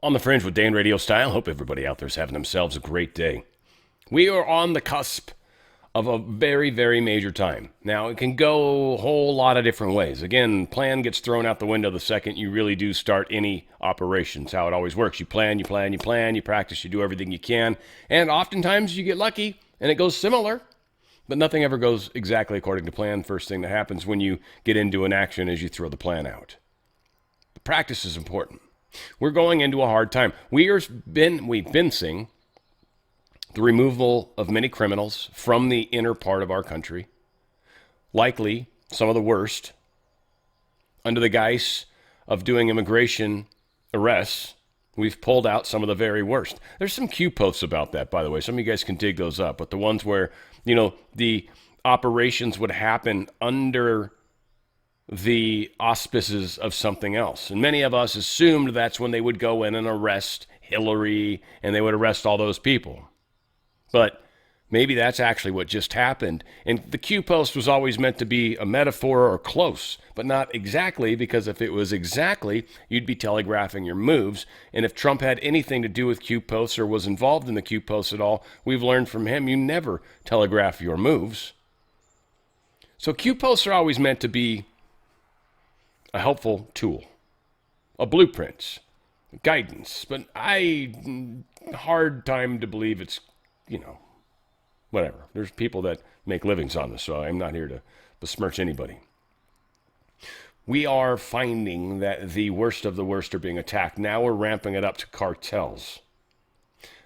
On the Fringe with Dane RadioStyle. Hope everybody out there is having themselves a great day. We are on the cusp of a very, very major time. Now, it can go a whole lot of different ways. Again, plan gets thrown out the window the second you really do start any operations. How it always works. You plan, you practice, you do everything you can. And oftentimes you get lucky and it goes similar. But nothing ever goes exactly according to plan. First thing that happens when you get into an action is you throw the plan out. The practice is important. We're going into a hard time. We've been seeing the removal of many criminals from the inner part of our country, likely some of the worst, under the guise of doing immigration arrests. We've pulled out some of the very worst. There's some Q posts about that, by the way. Some of you guys can dig those up. But the ones where, the operations would happen under the auspices of something else. And many of us assumed that's when they would go in and arrest Hillary and they would arrest all those people. But maybe that's actually what just happened. And the Q post was always meant to be a metaphor or close, but not exactly, because if it was exactly, you'd be telegraphing your moves. And if Trump had anything to do with Q posts or was involved in the Q posts at all, we've learned from him, you never telegraph your moves. So Q posts are always meant to be a helpful tool, a blueprint, guidance. But hard time to believe it's, whatever. There's people that make livings on this, so I'm not here to besmirch anybody. We are finding that the worst of the worst are being attacked. Now we're ramping it up to cartels.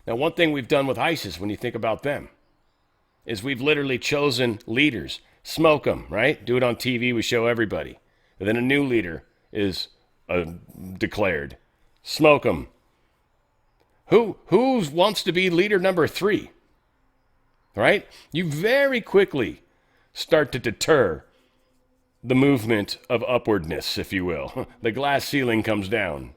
Now, one thing we've done with ISIS, when you think about them, is we've literally chosen leaders. Smoke them, right? Do it on TV. We show everybody. And then a new leader is declared. Smoke them. Who wants to be leader number 3? Right? You very quickly start to deter the movement of upwardness, if you will. The glass ceiling comes down.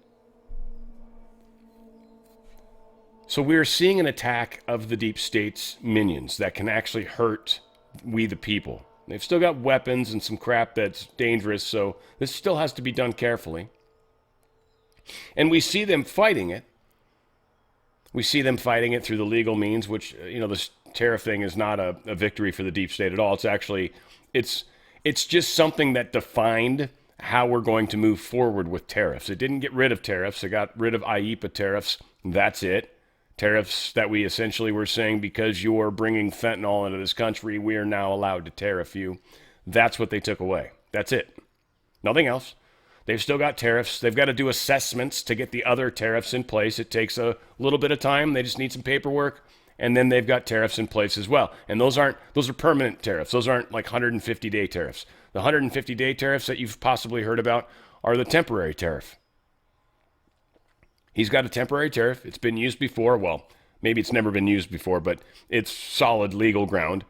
So we're seeing an attack of the deep state's minions that can actually hurt we the people. They've still got weapons and some crap that's dangerous, so this still has to be done carefully. And we see them fighting it. We see them fighting it through the legal means, which, this tariff thing is not a victory for the deep state at all. It's actually, it's just something that defined how we're going to move forward with tariffs. It didn't get rid of tariffs. It got rid of IEPA tariffs. That's it. Tariffs that we essentially were saying, because you're bringing fentanyl into this country, we are now allowed to tariff you. That's what they took away. That's it. Nothing else. They've still got tariffs. They've got to do assessments to get the other tariffs in place. It takes a little bit of time. They just need some paperwork. And then they've got tariffs in place as well. And those are permanent tariffs. Those aren't like 150-day tariffs. The 150-day tariffs that you've possibly heard about are the temporary tariff. He's got a temporary tariff. It's been used before. Well, maybe it's never been used before, but it's solid legal ground.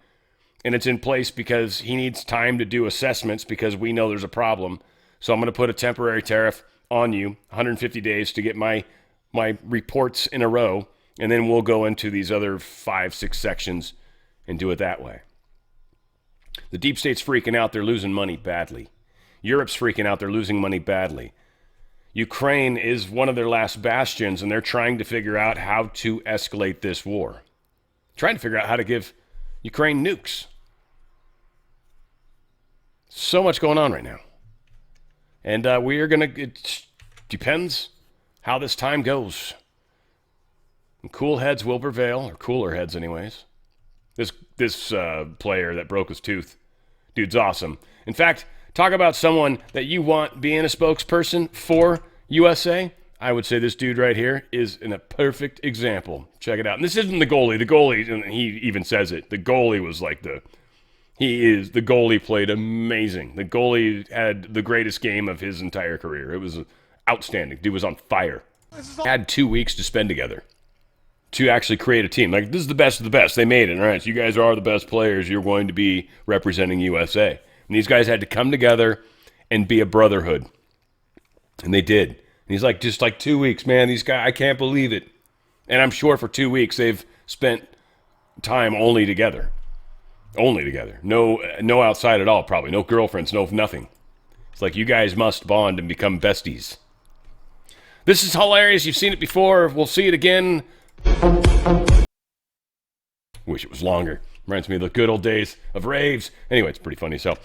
And it's in place because he needs time to do assessments, because we know there's a problem. So I'm going to put a temporary tariff on you, 150 days to get my reports in a row, and then we'll go into these other 5-6 sections and do it that way. The deep state's freaking out. They're losing money badly. Europe's freaking out. They're losing money badly. Ukraine is one of their last bastions, and they're trying to figure out how to escalate this war. Trying to figure out how to give Ukraine nukes. So much going on right now. And we are going to, it depends how this time goes. And cool heads will prevail, or cooler heads anyways. This player that broke his tooth, dude's awesome. In fact, talk about someone that you want being a spokesperson for USA. I would say this dude right here is a perfect example. Check it out. And this isn't the goalie. The goalie, and he even says it, the goalie was like the goalie played amazing. The goalie had the greatest game of his entire career. It was outstanding. Dude was on fire. Had 2 weeks to spend together to actually create a team. Like, this is the best of the best. They made it. All right, so you guys are the best players. You're going to be representing USA. And these guys had to come together and be a brotherhood. And they did. And he's like, just like 2 weeks, man. These guys, I can't believe it. And I'm sure for 2 weeks they've spent time only together. Only together. No outside at all, probably. No girlfriends, no nothing. It's like, you guys must bond and become besties. This is hilarious. You've seen it before. We'll see it again. Wish it was longer. Reminds me of the good old days of raves. Anyway, it's pretty funny. So,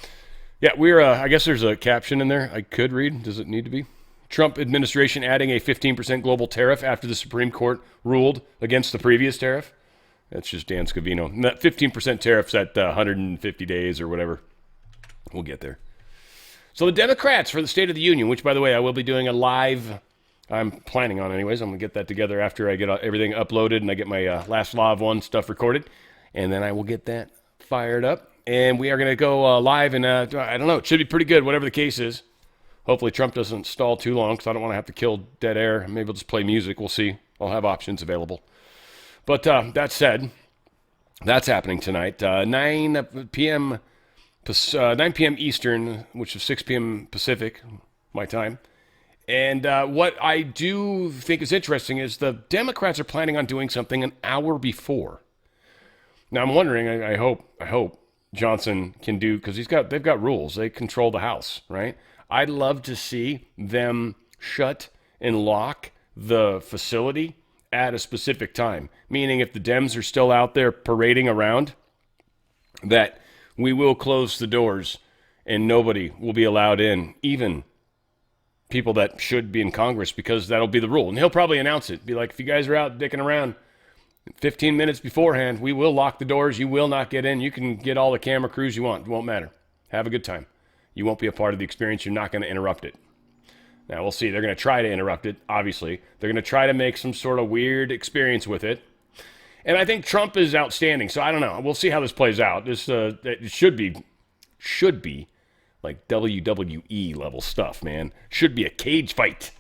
yeah, I guess there's a caption in there I could read. Does it need to be? Trump administration adding a 15% global tariff after the Supreme Court ruled against the previous tariff. That's just Dan Scavino. And that 15% tariff's at 150 days or whatever. We'll get there. So the Democrats for the State of the Union, which, by the way, I will be doing a live, I'm planning on anyways. I'm going to get that together after I get everything uploaded and I get my last Law of One stuff recorded. And then I will get that fired up. And we are going to go live, and I don't know, it should be pretty good, whatever the case is. Hopefully Trump doesn't stall too long because I don't want to have to kill dead air. Maybe we'll just play music. We'll see. I'll have options available. But that said, that's happening tonight. 9 p.m. Eastern, which is 6 p.m. Pacific, my time. And what I do think is interesting is the Democrats are planning on doing something an hour before. Now I'm wondering. I hope Johnson can do, because they've got rules. They control the House, right? I'd love to see them shut and lock the facility at a specific time. Meaning if the Dems are still out there parading around, that we will close the doors and nobody will be allowed in, even people that should be in Congress, because that'll be the rule. And he'll probably announce it. Be like, if you guys are out dicking around 15 minutes beforehand, we will lock the doors. You will not get in. You can get all the camera crews you want. It won't matter. Have a good time. You won't be a part of the experience. You're not going to interrupt it. Now, we'll see. They're going to try to interrupt it, obviously. They're going to try to make some sort of weird experience with it. And I think Trump is outstanding. So I don't know. We'll see how this plays out. It should be like WWE level stuff, man. Should be a cage fight.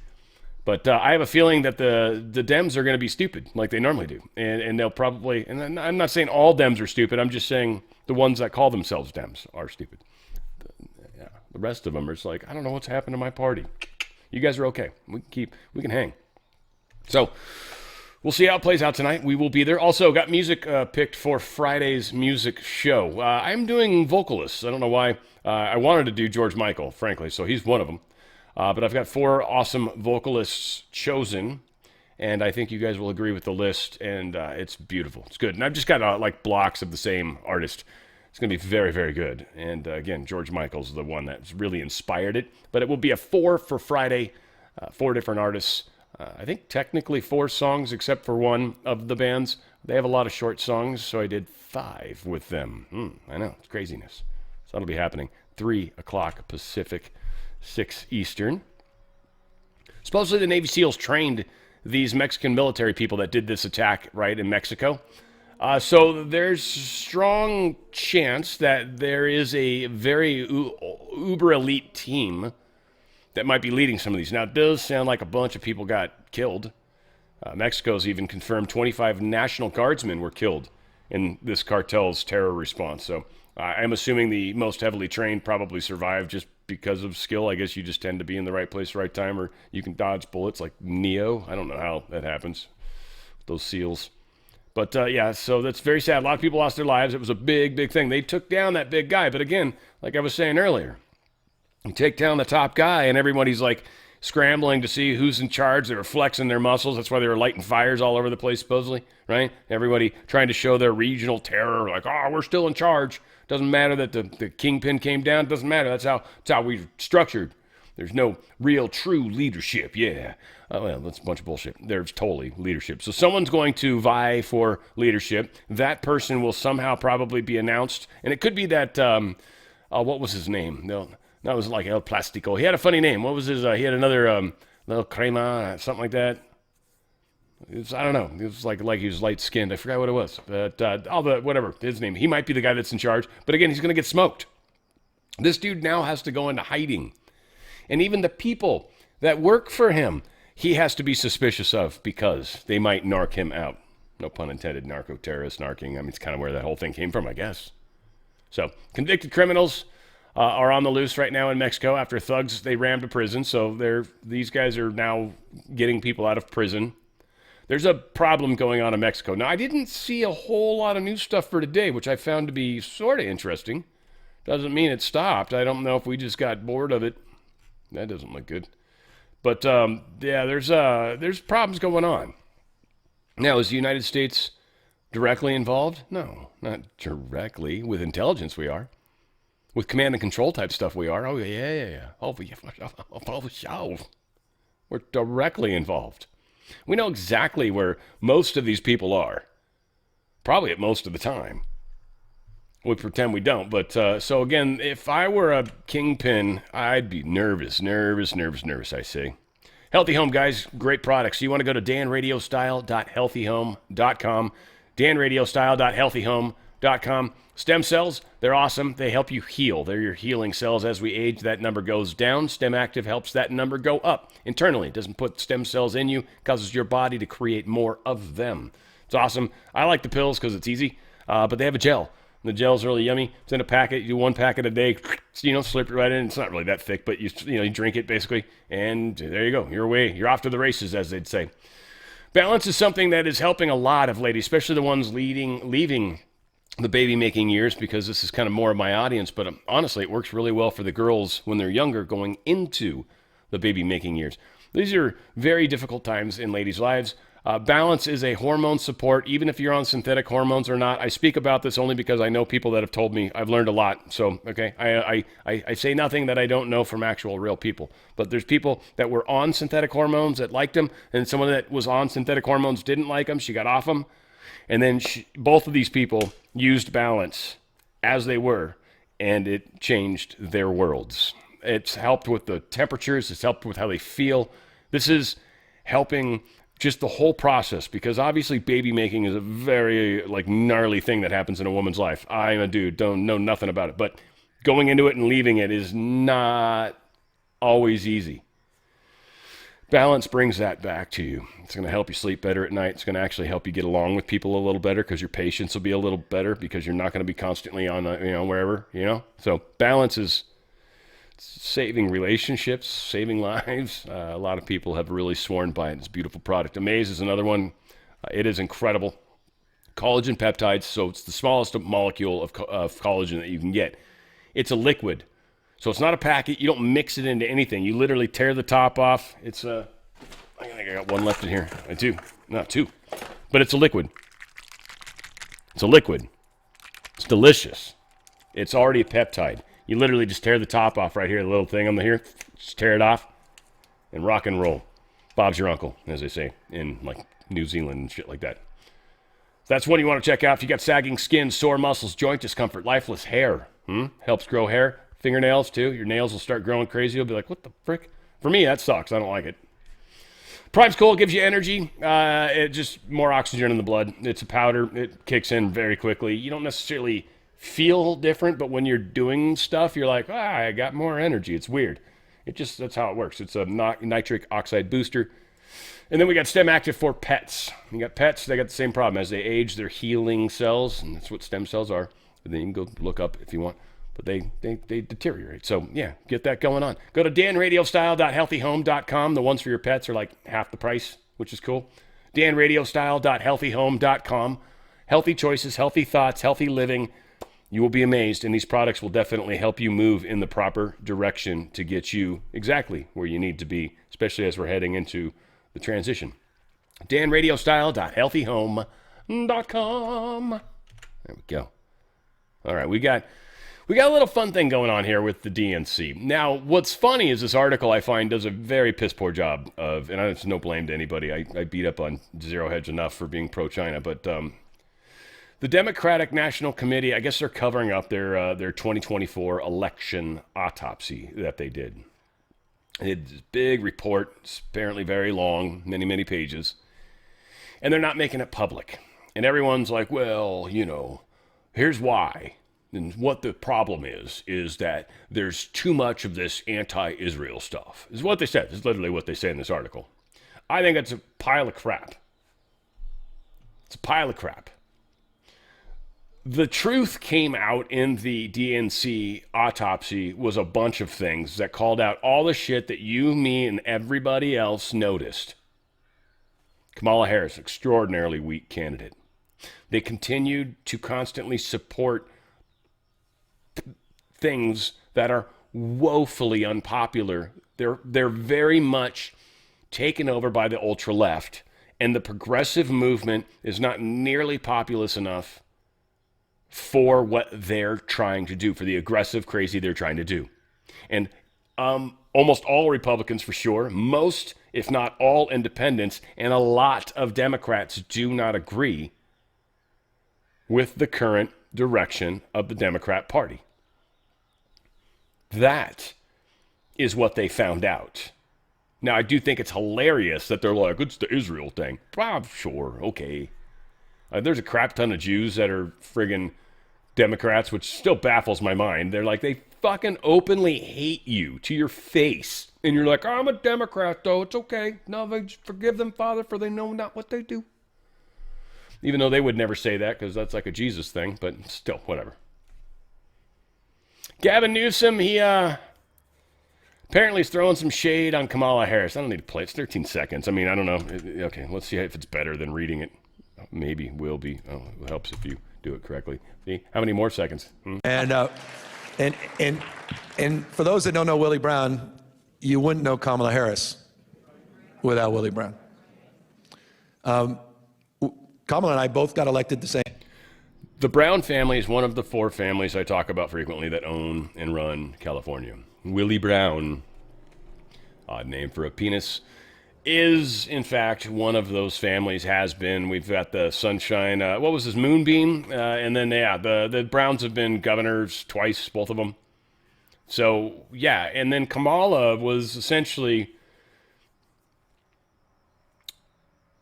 But I have a feeling that the Dems are going to be stupid, like they normally do. And they'll probably, and I'm not saying all Dems are stupid. I'm just saying the ones that call themselves Dems are stupid. The rest of them are just like, I don't know what's happened to my party. You guys are okay. We can hang. So we'll see how it plays out tonight. We will be there. Also, got music picked for Friday's music show. I'm doing vocalists. I don't know why. I wanted to do George Michael, frankly, so he's one of them. But I've got 4 awesome vocalists chosen, and I think you guys will agree with the list, and it's beautiful. It's good. And I've just got like blocks of the same artist. It's going to be very, very good. And again, George Michael's the one that's really inspired it. But it will be a 4 for Friday, 4 different artists. I think technically 4 songs, except for one of the bands. They have a lot of short songs, so I did 5 with them. I know, it's craziness. So that'll be happening 3 o'clock Pacific, 6 Eastern. Supposedly the Navy SEALs trained these Mexican military people that did this attack, right, in Mexico. So there's strong chance that there is a very uber elite team that might be leading some of these. Now, it does sound like a bunch of people got killed. Mexico's even confirmed 25 National Guardsmen were killed in this cartel's terror response. So I'm assuming the most heavily trained probably survived just because of skill. I guess you just tend to be in the right place, right time, or you can dodge bullets like Neo. I don't know how that happens with those SEALs. But, yeah, so that's very sad. A lot of people lost their lives. It was a big, big thing. They took down that big guy. But, again, like I was saying earlier, you take down the top guy, and everybody's, like, scrambling to see who's in charge. They were flexing their muscles. That's why they were lighting fires all over the place, supposedly, right? Everybody trying to show their regional terror, like, oh, we're still in charge. Doesn't matter that the kingpin came down. Doesn't matter. That's how we're structured. There's no real, true leadership. Yeah. Well, that's a bunch of bullshit. There's totally leadership. So someone's going to vie for leadership. That person will somehow probably be announced. And it could be that, what was his name? No, that was like El Plastico. He had a funny name. What was his, he had another, little crema, something like that. I don't know. It was like he was light-skinned. I forgot what it was. But whatever, his name. He might be the guy that's in charge. But again, he's going to get smoked. This dude now has to go into hiding. And even the people that work for him, he has to be suspicious of because they might narc him out. No pun intended, narco-terrorist narking. I mean, it's kind of where that whole thing came from, I guess. So, convicted criminals are on the loose right now in Mexico after thugs, they rammed a prison. So these guys are now getting people out of prison. There's a problem going on in Mexico. Now, I didn't see a whole lot of new stuff for today, which I found to be sort of interesting. Doesn't mean it stopped. I don't know if we just got bored of it. That doesn't look good. But yeah, there's problems going on. Now, is the United States directly involved? No, not directly. With intelligence, we are. With command and control type stuff, we are. Oh, yeah. Oh, yeah. We're directly involved. We know exactly where most of these people are. Probably at most of the time. We pretend we don't. But so again, if I were a kingpin, I'd be nervous, I say. Healthy Home, guys, great products. You want to go to danradiostyle.healthyhome.com. danradiostyle.healthyhome.com. Stem cells, they're awesome. They help you heal. They're your healing cells. As we age, that number goes down. Stem Active helps that number go up internally. It doesn't put stem cells in you, causes your body to create more of them. It's awesome. I like the pills because it's easy, but they have a gel. The gel's really yummy. It's in a packet. You do one packet a day. Slip it right in. It's not really that thick, but you drink it basically, and there you go. You're away. You're off to the races, as they'd say. Balance is something that is helping a lot of ladies, especially the ones leaving the baby-making years, because this is kind of more of my audience. But honestly, it works really well for the girls when they're younger, going into the baby-making years. These are very difficult times in ladies' lives. Balance is a hormone support, even if you're on synthetic hormones or not. I speak about this only because I know people that have told me. I've learned a lot. So, okay, I say nothing that I don't know from actual real people. But there's people that were on synthetic hormones that liked them, and someone that was on synthetic hormones didn't like them. She got off them. And then both of these people used Balance as they were, and it changed their worlds. It's helped with the temperatures. It's helped with how they feel. This is helping just the whole process, because obviously baby making is a very gnarly thing that happens in a woman's life. I'm a dude, don't know nothing about it, but going into it and leaving it is not always easy. Balance brings that back to you. It's going to help you sleep better at night. It's going to actually help you get along with people a little better, because your patience will be a little better, because you're not going to be constantly on wherever. So Balance is saving relationships, saving lives. A lot of people have really sworn by it. It's a beautiful product. Amaze is another one. It is incredible. Collagen peptides, so it's the smallest molecule of collagen that you can get. It's a liquid, so it's not a packet. You don't mix it into anything. You literally tear the top off. It's I think I got one left in here. I do. Not two. But it's a liquid. It's a liquid. It's delicious. It's already a peptide. You literally just tear the top off right here, the little thing on the here. Just tear it off and rock and roll. Bob's your uncle, as they say in New Zealand and shit like that. That's one you want to check out. If you got sagging skin, sore muscles, joint discomfort, lifeless hair. Helps grow hair. Fingernails, too. Your nails will start growing crazy. You'll be like, what the frick? For me, that sucks. I don't like it. Prime's cool. Gives you energy. It just more oxygen in the blood. It's a powder. It kicks in very quickly. You don't necessarily feel different, but when you're doing stuff, you're like, I got more energy. It's weird. That's how it works. It's a nitric oxide booster. And then we got Stem Active for pets. You got pets, they got the same problem. As they age, they're healing cells, and that's what stem cells are. And then you can go look up if you want, but they deteriorate. So yeah, get that going on. Go to danradiostyle.healthyhome.com. The ones for your pets are like half the price, which is cool. danradiostyle.healthyhome.com. Healthy choices, healthy thoughts, healthy living. You will be amazed, and these products will definitely help you move in the proper direction to get you exactly where you need to be, especially as we're heading into the transition. danradiostyle.healthyhome.com. There we go. All right, we got a little fun thing going on here with the DNC. Now, what's funny is this article, I find, does a very piss poor job of, and it's no blame to anybody. I beat up on Zero Hedge enough for being pro-China, but the Democratic National Committee, I guess they're covering up their 2024 election autopsy that they did. It's a big report. It's apparently very long, many, many pages. And they're not making it public. And everyone's like, well, here's why. And what the problem is that there's too much of this anti-Israel stuff. Is what they said. It's literally what they say in this article. I think it's a pile of crap. It's a pile of crap. The truth came out in the DNC autopsy was a bunch of things that called out all the shit that you, me, and everybody else noticed. Kamala Harris, extraordinarily weak candidate. They continued to constantly support things that are woefully unpopular. They're very much taken over by the ultra left, and the progressive movement is not nearly populous enough for what they're trying to do, for the aggressive crazy they're trying to do. And almost all Republicans, for sure, most, if not all, independents, and a lot of Democrats do not agree with the current direction of the Democrat Party. That is what they found out. Now, I do think it's hilarious that they're like, it's the Israel thing. Sure, okay. There's a crap ton of Jews that are friggin' Democrats, which still baffles my mind. They're like, they fucking openly hate you to your face. And you're like, I'm a Democrat, though. It's okay. No, forgive them, Father, for they know not what they do. Even though they would never say that because that's like a Jesus thing, but still, whatever. Gavin Newsom, he apparently is throwing some shade on Kamala Harris. I don't need to play it. It's 13 seconds. I mean, I don't know. Okay, let's see if it's better than reading it. Maybe will be. Oh, it helps if you do it correctly. See, how many more seconds? And for those that don't know Willie Brown, you wouldn't know Kamala Harris without Willie Brown. Kamala and I both got elected the same. The Brown family is one of the 4 families I talk about frequently that own and run California. Willie Brown, odd name for a penis, is in fact one of those families, has been. We've got the Sunshine, what was his, Moonbeam? And then, yeah, the Browns have been governors twice, both of them. So, yeah, and then Kamala was essentially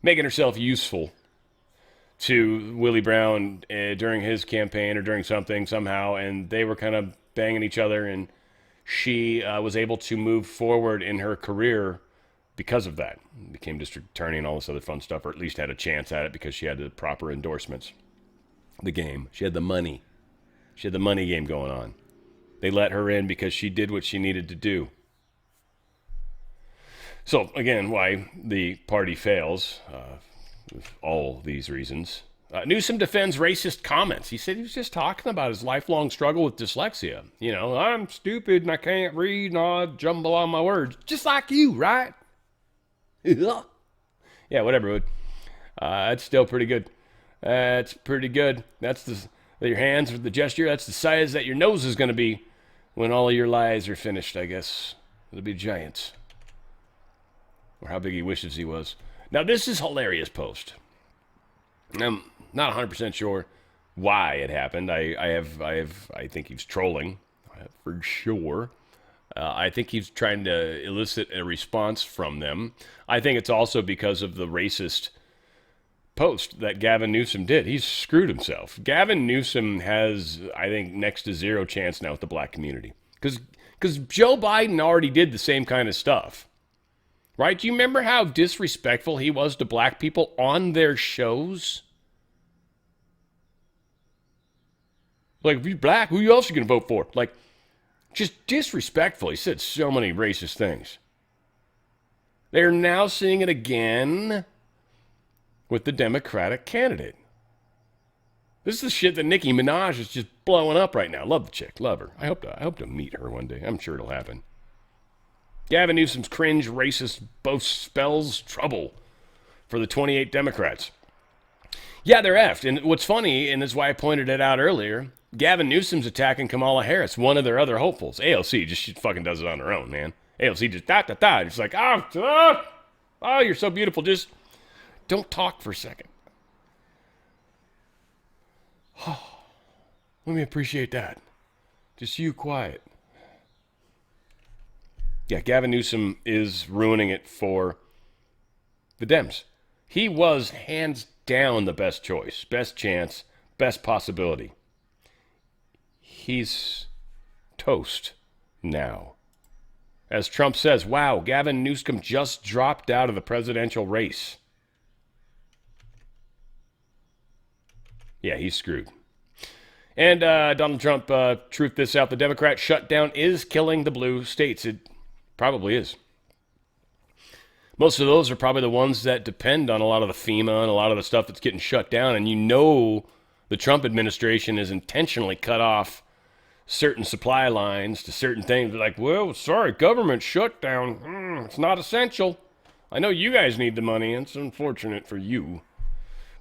making herself useful to Willie Brown during his campaign or during something somehow, and they were kind of banging each other, and she was able to move forward in her career because of that. Became district attorney and all this other fun stuff, or at least had a chance at it because she had the proper endorsements. The game. She had the money. She had the money game going on. They let her in because she did what she needed to do. So, again, why the party fails, all these reasons. Newsom defends racist comments. He said he was just talking about his lifelong struggle with dyslexia. You know, I'm stupid and I can't read and I jumble on my words. Just like you, right? Yeah, whatever. That's still pretty good. That's pretty good. That's your hands with the gesture. That's the size that your nose is going to be when all of your lies are finished, I guess. It'll be giants. Or how big he wishes he was. Now, this is a hilarious post. I'm not 100% sure why it happened. I think he's trolling, for sure. I think he's trying to elicit a response from them. I think it's also because of the racist post that Gavin Newsom did. He's screwed himself. Gavin Newsom has, I think, next to zero chance now with the black community. Because Joe Biden already did the same kind of stuff. Right? Do you remember how disrespectful he was to black people on their shows? Like, if you're black, who else are you going to vote for? Like, just disrespectful. He said so many racist things. They're now seeing it again with the Democratic candidate. This is the shit that Nicki Minaj is just blowing up right now. Love the chick. Love her. I hope to meet her one day. I'm sure it'll happen. Gavin Newsom's cringe racist boast spells trouble for the 28 Democrats. Yeah, they're effed. And what's funny, and that's why I pointed it out earlier, Gavin Newsom's attacking Kamala Harris, one of their other hopefuls. AOC just she fucking does it on her own, man. AOC just da-da-da. It's like, oh, you're so beautiful. Just don't talk for a second. Oh, let me appreciate that. Just you quiet. Yeah, Gavin Newsom is ruining it for the Dems. He was hands down the best choice, best chance, best possibility. He's toast now. As Trump says, wow, Gavin Newsom just dropped out of the presidential race. Yeah, he's screwed. And Donald Trump, truth this out, the Democrat shutdown is killing the blue states. It probably is. Most of those are probably the ones that depend on a lot of the FEMA and a lot of the stuff that's getting shut down. And you know the Trump administration is intentionally cut off certain supply lines to certain things. They're like, well, sorry, government shutdown. It's not essential. I know you guys need the money, and it's unfortunate for you.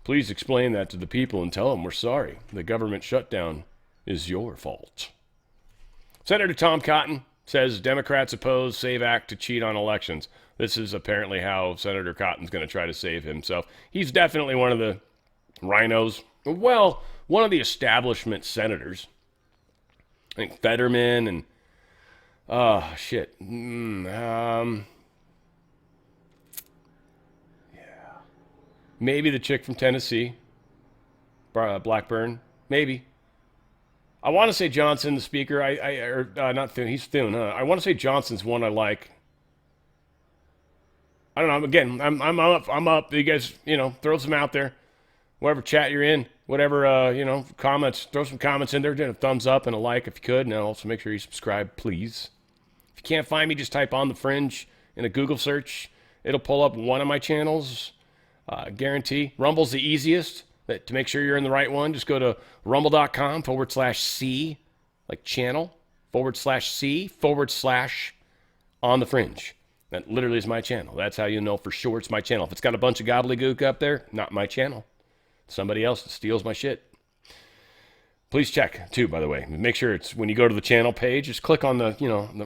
Please explain that to the people and tell them we're sorry. The government shutdown is your fault. Senator Tom Cotton says Democrats oppose SAVE Act to cheat on elections. This is apparently how Senator Cotton's going to try to save himself. He's definitely one of the rhinos. Well, one of the establishment senators. I think Fetterman and maybe the chick from Tennessee, Blackburn, maybe. I want to say Johnson, the speaker. Not Thune. He's Thune. Huh? I want to say Johnson's one I like. I don't know. Again, I'm up. I'm up. You guys, throw some out there. Whatever chat you're in, whatever, comments. Throw some comments in there. Do a thumbs up and a like if you could, and also make sure you subscribe, please. If you can't find me, just type on The Fringe in a Google search. It'll pull up one of my channels. Guarantee. Rumble's the easiest. To make sure you're in the right one, just go to rumble.com/C, like channel, /C, /on the Fringe. That literally is my channel. That's how you know for sure it's my channel. If it's got a bunch of gobbledygook up there, not my channel. Somebody else that steals my shit. Please check, too, by the way. Make sure it's, when you go to the channel page, just click on the,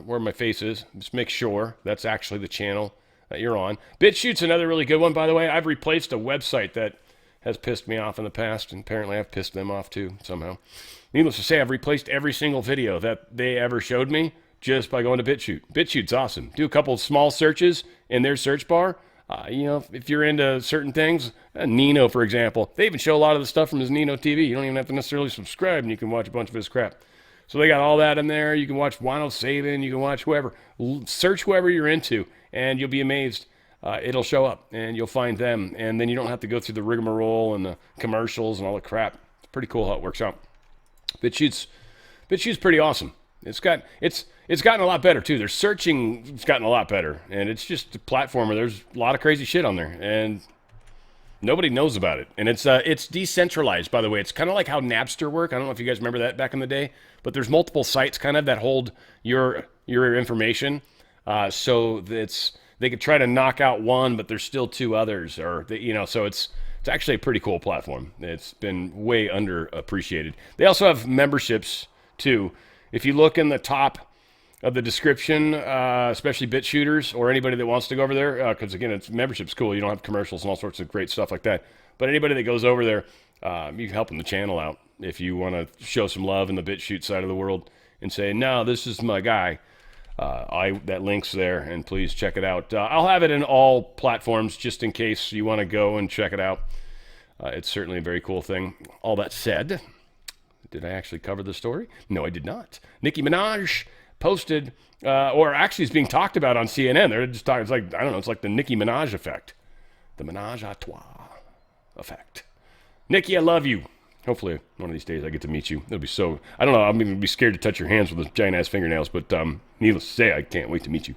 where my face is. Just make sure that's actually the channel that you're on. BitChute's another really good one, by the way. I've replaced a website that has pissed me off in the past, and apparently I've pissed them off too, somehow. Needless to say, I've replaced every single video that they ever showed me just by going to BitChute. BitChute's awesome. Do a couple of small searches in their search bar. If you're into certain things, Nino, for example, they even show a lot of the stuff from his Nino TV. You don't even have to necessarily subscribe, and you can watch a bunch of his crap. So they got all that in there. You can watch Wino Sabin. You can watch whoever. Search whoever you're into, and you'll be amazed. It'll show up, and you'll find them, and then you don't have to go through the rigmarole and the commercials and all the crap. It's pretty cool how it works out. BitChute's pretty awesome. It's gotten a lot better too. Their searching's gotten a lot better, and it's just a platform where there's a lot of crazy shit on there, and nobody knows about it. And it's decentralized, by the way. It's kind of like how Napster worked. I don't know if you guys remember that back in the day, but there's multiple sites kind of that hold your information, so that's. They could try to knock out one, but there's still two others, so it's actually a pretty cool platform. It's been way underappreciated. They also have memberships too. If you look in the top of the description, especially BitShooters or anybody that wants to go over there, because again, membership's cool. You don't have commercials and all sorts of great stuff like that. But anybody that goes over there, you can help the channel out if you want to show some love in the BitShoot side of the world and say, no, this is my guy. That link's there, and please check it out. I'll have it in all platforms just in case you want to go and check it out. It's certainly a very cool thing. All that said, did I actually cover the story? No, I did not. Nicki Minaj posted, or actually is being talked about on CNN. They're just talking, it's like, I don't know, it's like the Nicki Minaj effect. The Menage a trois effect. Nicki, I love you. Hopefully, one of these days I get to meet you. It'll be so, I don't know, I'm going to be scared to touch your hands with those giant-ass fingernails, but needless to say, I can't wait to meet you.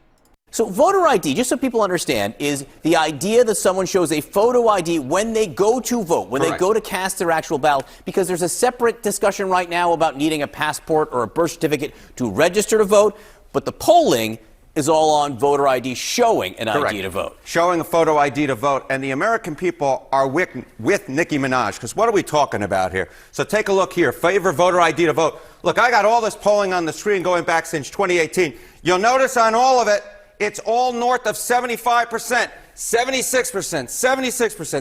So voter ID, just so people understand, is the idea that someone shows a photo ID when they go to vote, when they go to cast their actual ballot, because there's a separate discussion right now about needing a passport or a birth certificate to register to vote, but the polling is all on voter ID showing an ID to vote. Showing a photo ID to vote. And the American people are with Nicki Minaj, because what are we talking about here? So take a look here. Favor voter ID to vote. Look, I got all this polling on the screen going back since 2018. You'll notice on all of it, it's all north of 75%, 76%, 76%,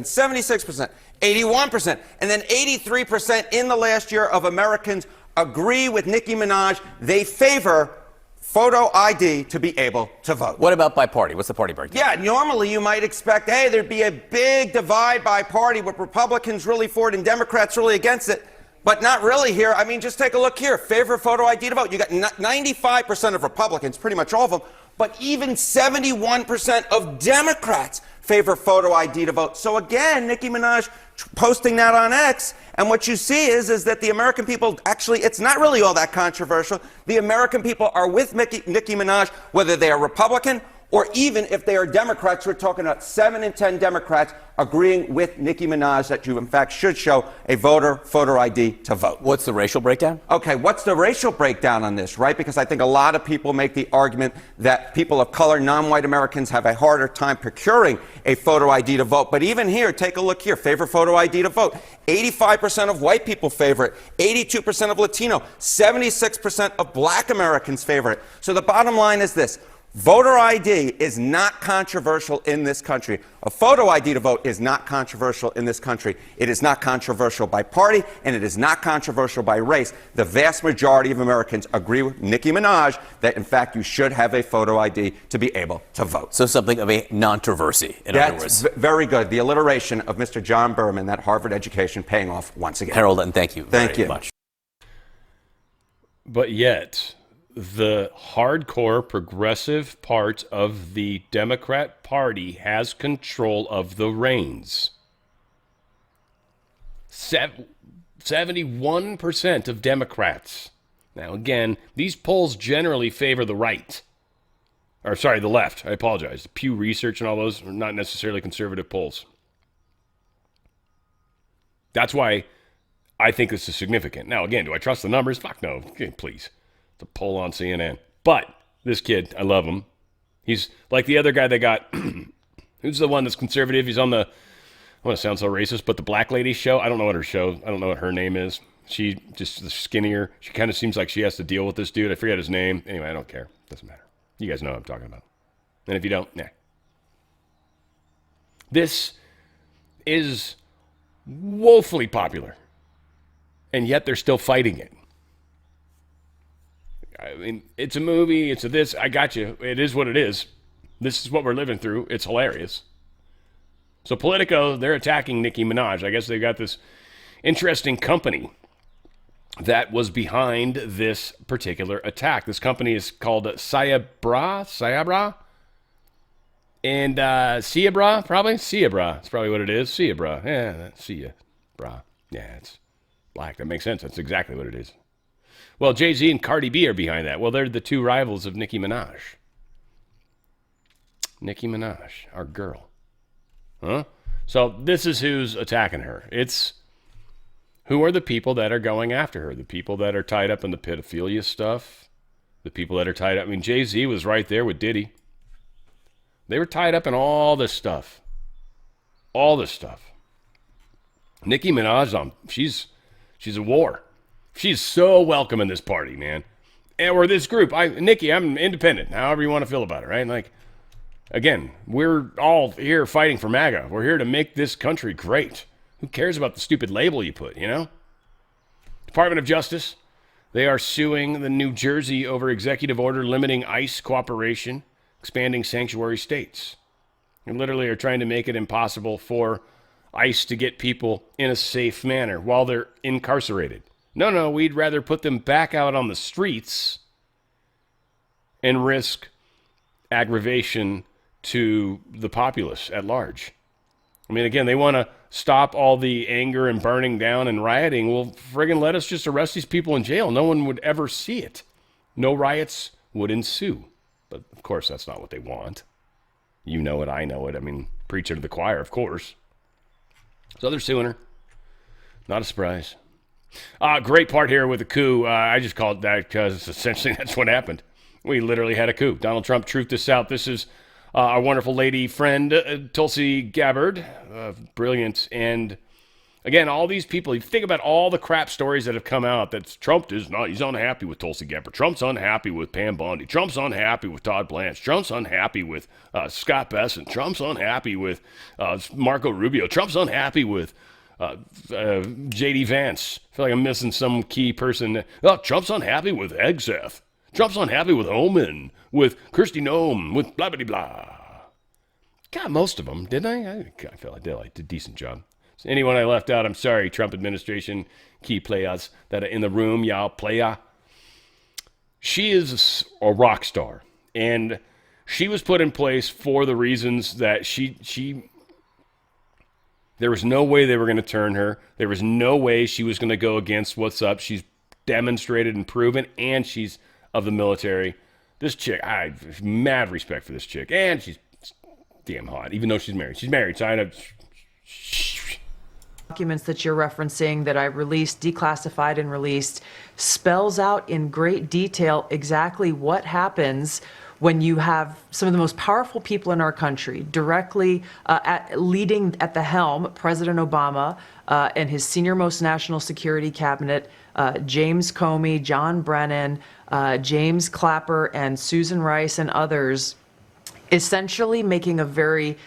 76%, 81%, and then 83% in the last year of Americans agree with Nicki Minaj. They favor photo ID to be able to vote. What about by party? What's the party breakdown? Yeah, normally you might expect, hey, there'd be a big divide by party with Republicans really for it and Democrats really against it. But not really here. I mean, just take a look here. Favor photo ID to vote. You got 95% of Republicans, pretty much all of them, but even 71% of Democrats favor photo ID to vote. So again, Nicki Minaj posting that on X, and what you see is that the American people, actually, it's not really all that controversial. The American people are with Nicki Minaj, whether they are Republican Or even if they are Democrats, we're talking about 7 in 10 Democrats agreeing with Nicki Minaj that you, in fact, should show a voter ID to vote. What's the racial breakdown? Okay, what's the racial breakdown on this, right? Because I think a lot of people make the argument that people of color, non-white Americans, have a harder time procuring a photo ID to vote. But even here, take a look here. Favorite photo ID to vote. 85% of white people favor it. 82% of Latino. 76% of black Americans favor it. So the bottom line is this. Voter ID is not controversial in this country. A photo ID to vote is not controversial in this country. It is not controversial by party, and it is not controversial by race. The vast majority of Americans agree with Nicki Minaj that, in fact, you should have a photo ID to be able to vote. So something of a non-controversy, in other words. That's very good. The alliteration of Mr. John Berman, that Harvard education, paying off once again. Harold, and thank you Thank very you. much. But yet, the hardcore progressive part of the Democrat Party has control of the reins. 71% of Democrats. Now, again, these polls generally favor the right. Or, sorry, the left. I apologize. The Pew Research and all those are not necessarily conservative polls. That's why I think this is significant. Now, again, do I trust the numbers? Fuck no. Okay, please. It's a poll on CNN. But this kid, I love him. He's like the other guy they got. Who's the one that's conservative? He's on the, I want to sound so racist, but the Black Lady show. I don't know what her show, I don't know what her name is. She just skinnier. She kind of seems like she has to deal with this dude. I forget his name. Anyway, I don't care. Doesn't matter. You guys know what I'm talking about. And if you don't, nah. This is woefully popular. And yet they're still fighting it. I mean, it's a movie, it's a this, I got you. It is what it is. This is what we're living through. It's hilarious. So Politico, they're attacking Nicki Minaj. I guess they've got this interesting company that was behind this particular attack. This company is called Sayabra? And Ciabra, probably? Ciabra. That's probably what it is. Ciabra. Yeah, Ciabra. Yeah, it's black. That makes sense. That's exactly what it is. Well, Jay-Z and Cardi B are behind that. Well, they're the two rivals of Nicki Minaj. Nicki Minaj, our girl. Huh? So this is who's attacking her. It's who are the people that are going after her? The people that are tied up in the pedophilia stuff. The people that are tied up. I mean, Jay-Z was right there with Diddy. They were tied up in all this stuff. All this stuff. Nicki Minaj, she's a war. She's so welcome in this party, man. Or this group. Nicki, I'm independent. However you want to feel about it, right? Like, again, we're all here fighting for MAGA. We're here to make this country great. Who cares about the stupid label you put, you know? Department of Justice, they are suing the New Jersey over executive order limiting ICE cooperation, expanding sanctuary states. They literally are trying to make it impossible for ICE to get people in a safe manner while they're incarcerated. No, we'd rather put them back out on the streets and risk aggravation to the populace at large. I mean, again, they want to stop all the anger and burning down and rioting. Well, friggin' let us just arrest these people in jail. No one would ever see it. No riots would ensue. But, of course, that's not what they want. You know it, I know it. I mean, preacher to the choir, of course. So they're suing her. Not a surprise. Great part here with the coup. I just call it that because essentially that's what happened. We literally had a coup. Donald Trump truthed this out. This is our wonderful lady friend, Tulsi Gabbard. Brilliant. And again, all these people, you think about all the crap stories that have come out that Trump is not, he's unhappy with Tulsi Gabbard. Trump's unhappy with Pam Bondi. Trump's unhappy with Todd Blanche. Trump's unhappy with Scott Bessent. Trump's unhappy with Marco Rubio. Trump's unhappy with J.D. Vance. I feel like I'm missing some key person. Oh, Trump's unhappy with Hegseth. Trump's unhappy with Oman, with Kristi Noem, with blah, blah, blah. Got most of them, didn't I? I feel like I did a decent job. So anyone I left out, I'm sorry, Trump administration, key players that are in the room, y'all playa. She is a rock star, and she was put in place for the reasons that she there was no way they were going to turn her. There was no way she was going to go against what's up. She's demonstrated and proven, and she's of the military. This chick, I have mad respect for this chick. And she's damn hot, even though she's married. She's married, so I know. Documents that you're referencing that I released, declassified and released, spells out in great detail exactly what happens when you have some of the most powerful people in our country directly leading at the helm, President Obama and his senior-most national security cabinet, James Comey, John Brennan, James Clapper, and Susan Rice and others, essentially making a very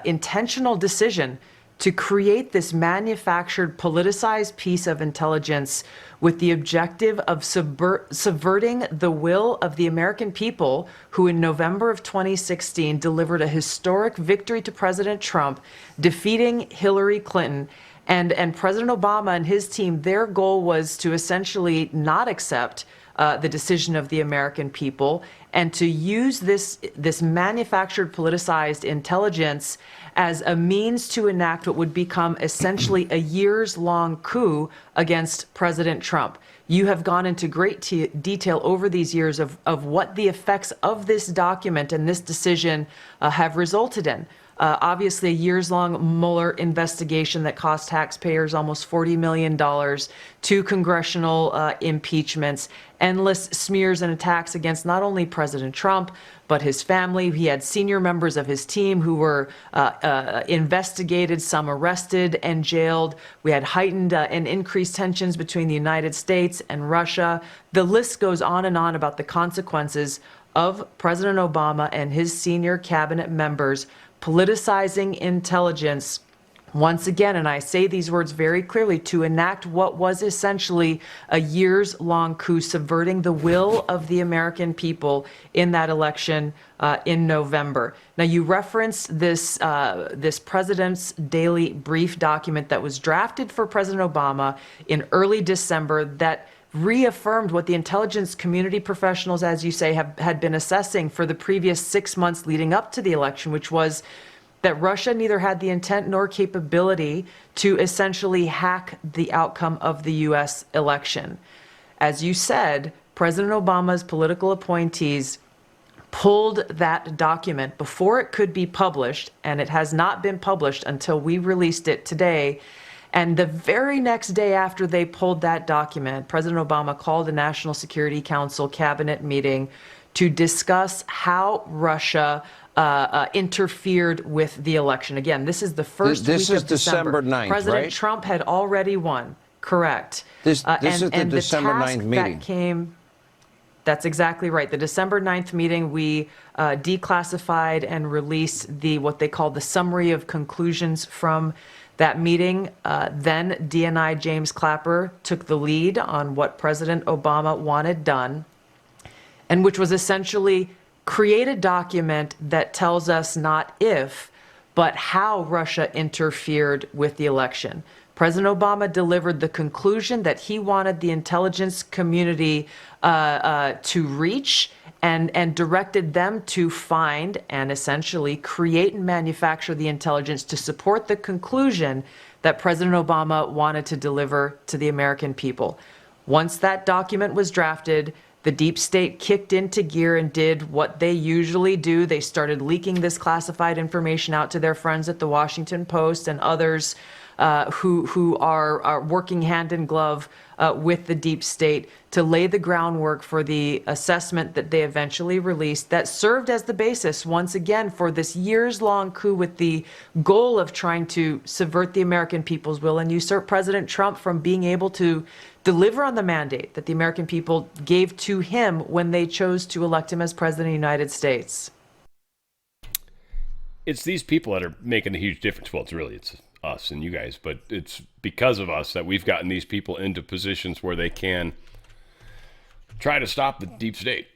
intentional decision to create this manufactured, politicized piece of intelligence with the objective of subverting the will of the American people who in November of 2016 delivered a historic victory to President Trump, defeating Hillary Clinton. And President Obama and his team, their goal was to essentially not accept the decision of the American people and to use this manufactured, politicized intelligence as a means to enact what would become essentially a years-long coup against President Trump. You have gone into great detail over these years of what the effects of this document and this decision have resulted in. Obviously, a years-long Mueller investigation that cost taxpayers almost $40 million, 2 congressional impeachments, endless smears and attacks against not only President Trump, but his family. He had senior members of his team who were investigated, some arrested and jailed. We had heightened and increased tensions between the United States and Russia. The list goes on and on about the consequences of President Obama and his senior cabinet members politicizing intelligence once again, and I say these words very clearly, to enact what was essentially a years-long coup, subverting the will of the American people in that election in November. Now, you referenced this President's Daily Brief document that was drafted for President Obama in early December that reaffirmed what the intelligence community professionals, as you say, had been assessing for the previous 6 months leading up to the election, which was that Russia neither had the intent nor capability to essentially hack the outcome of the U.S. election. As you said, President Obama's political appointees pulled that document before it could be published, and it has not been published until we released it today. And the very next day after they pulled that document, President Obama called a National Security Council cabinet meeting to discuss how Russia interfered with the election. Again, this is the first this week is of December. 9th, President right? Trump had already won. Correct. This is the December 9th meeting. That's exactly right. The December 9th meeting, we declassified and released what they called the summary of conclusions from that meeting. Then DNI James Clapper took the lead on what President Obama wanted done, and which was essentially create a document that tells us not if, but how Russia interfered with the election. President Obama delivered the conclusion that he wanted the intelligence community to reach and directed them to find and essentially create and manufacture the intelligence to support the conclusion that President Obama wanted to deliver to the American people. Once that document was drafted, the deep state kicked into gear and did what they usually do. They started leaking this classified information out to their friends at the Washington Post and others who are working hand in glove with the deep state to lay the groundwork for the assessment that they eventually released that served as the basis, once again, for this years-long coup with the goal of trying to subvert the American people's will and usurp President Trump from being able to deliver on the mandate that the American people gave to him when they chose to elect him as president of the United States. It's these people that are making a huge difference. Well, it's us and you guys, but it's because of us that we've gotten these people into positions where they can try to stop the deep state.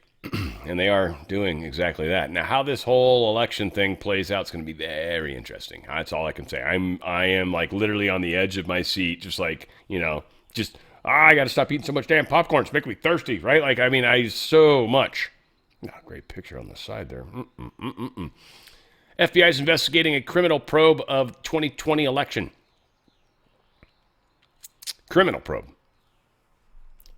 And they are doing exactly that. Now, how this whole election thing plays out is going to be very interesting. That's all I can say. I am like literally on the edge of my seat, just like, I got to stop eating so much damn popcorn. It's making me thirsty, right? Like, I mean, so much. Great picture on the side there. FBI is investigating a criminal probe of 2020 election. Criminal probe.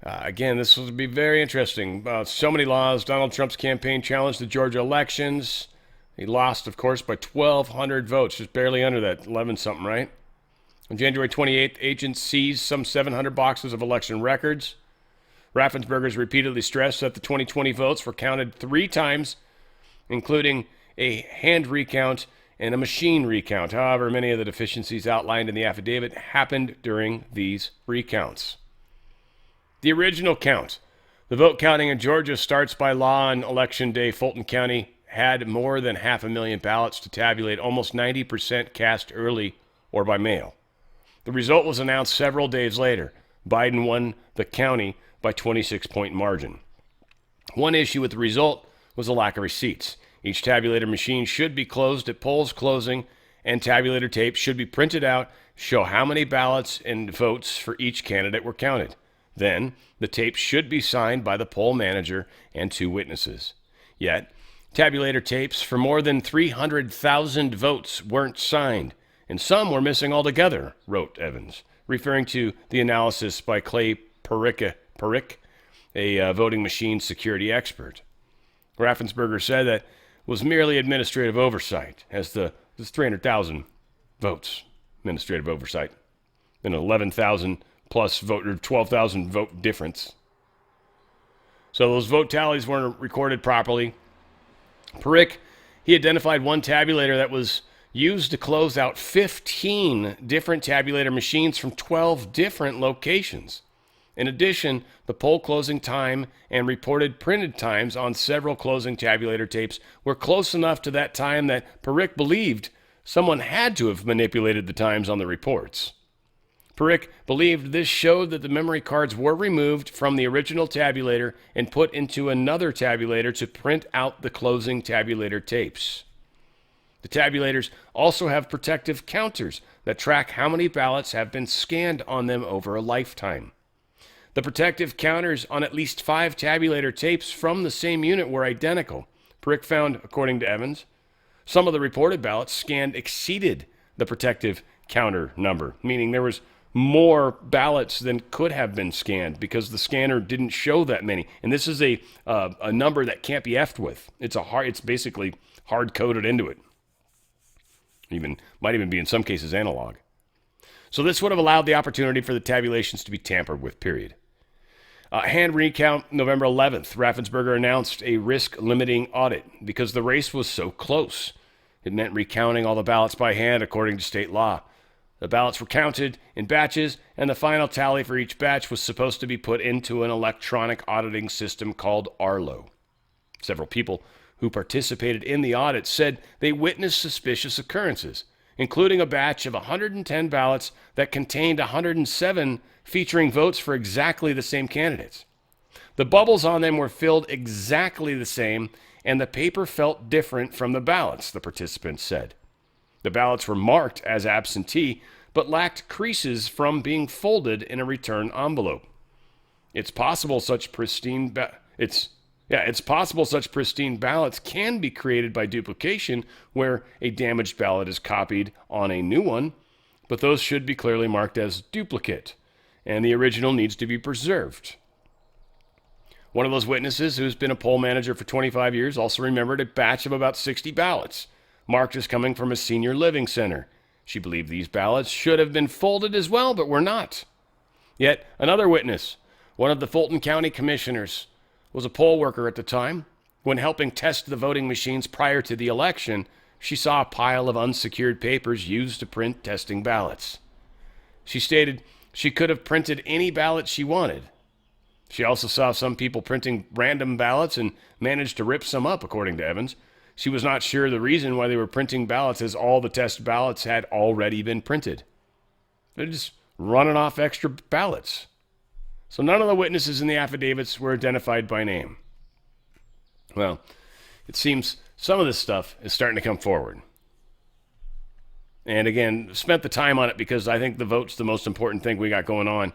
Again, this will be very interesting. So many laws. Donald Trump's campaign challenged the Georgia elections. He lost, of course, by 1,200 votes, just barely under that, 11-something, right? On January 28th, agents seized some 700 boxes of election records. Raffensperger's repeatedly stressed that the 2020 votes were counted 3 times, including a hand recount and a machine recount. However, many of the deficiencies outlined in the affidavit happened during these recounts. The original count. The vote counting in Georgia starts by law on Election Day. Fulton County had more than 500,000 ballots to tabulate, almost 90% cast early or by mail. The result was announced several days later. Biden won the county by 26-point margin. One issue with the result was a lack of receipts. Each tabulator machine should be closed at polls closing, and tabulator tapes should be printed out, show how many ballots and votes for each candidate were counted. Then, the tape should be signed by the poll manager and 2 witnesses. Yet, tabulator tapes for more than 300,000 votes weren't signed, and some were missing altogether, wrote Evans, referring to the analysis by Clay Parrick, a voting machine security expert. Raffensperger said that was merely administrative oversight, as there's 300,000 votes, administrative oversight, and 11,000 plus vote, or 12,000 vote difference. So those vote tallies weren't recorded properly. Parrick, he identified one tabulator that was used to close out 15 different tabulator machines from 12 different locations. In addition, the poll closing time and reported printed times on several closing tabulator tapes were close enough to that time that Parrick believed someone had to have manipulated the times on the reports. Parrick believed this showed that the memory cards were removed from the original tabulator and put into another tabulator to print out the closing tabulator tapes. The tabulators also have protective counters that track how many ballots have been scanned on them over a lifetime. The protective counters on at least 5 tabulator tapes from the same unit were identical. Parrick found, according to Evans, some of the reported ballots scanned exceeded the protective counter number, meaning there was more ballots than could have been scanned because the scanner didn't show that many. And this is a number that can't be effed with. It's basically hard coded into it. Might even be in some cases analog. So this would have allowed the opportunity for the tabulations to be tampered with, period. Hand recount, November 11th, Raffensperger announced a risk-limiting audit because the race was so close. It meant recounting all the ballots by hand according to state law. The ballots were counted in batches, and the final tally for each batch was supposed to be put into an electronic auditing system called Arlo. Several people who participated in the audit said they witnessed suspicious occurrences, including a batch of 110 ballots that contained 107 featuring votes for exactly the same candidates. The bubbles on them were filled exactly the same, and the paper felt different from the ballots, the participants said. The ballots were marked as absentee, but lacked creases from being folded in a return envelope. It's possible such pristine ballots can be created by duplication, where a damaged ballot is copied on a new one, but those should be clearly marked as duplicate, and the original needs to be preserved. One of those witnesses, who's been a poll manager for 25 years, also remembered a batch of about 60 ballots, marked as coming from a senior living center. She believed these ballots should have been folded as well, but were not. Yet another witness, one of the Fulton County commissioners, was a poll worker at the time. When helping test the voting machines prior to the election, she saw a pile of unsecured papers used to print testing ballots. She stated she could have printed any ballot she wanted. She also saw some people printing random ballots and managed to rip some up, according to Evans. She was not sure the reason why they were printing ballots, as all the test ballots had already been printed. They're just running off extra ballots. So none of the witnesses in the affidavits were identified by name. Well, it seems some of this stuff is starting to come forward. And again, spent the time on it because I think the vote's the most important thing we got going on.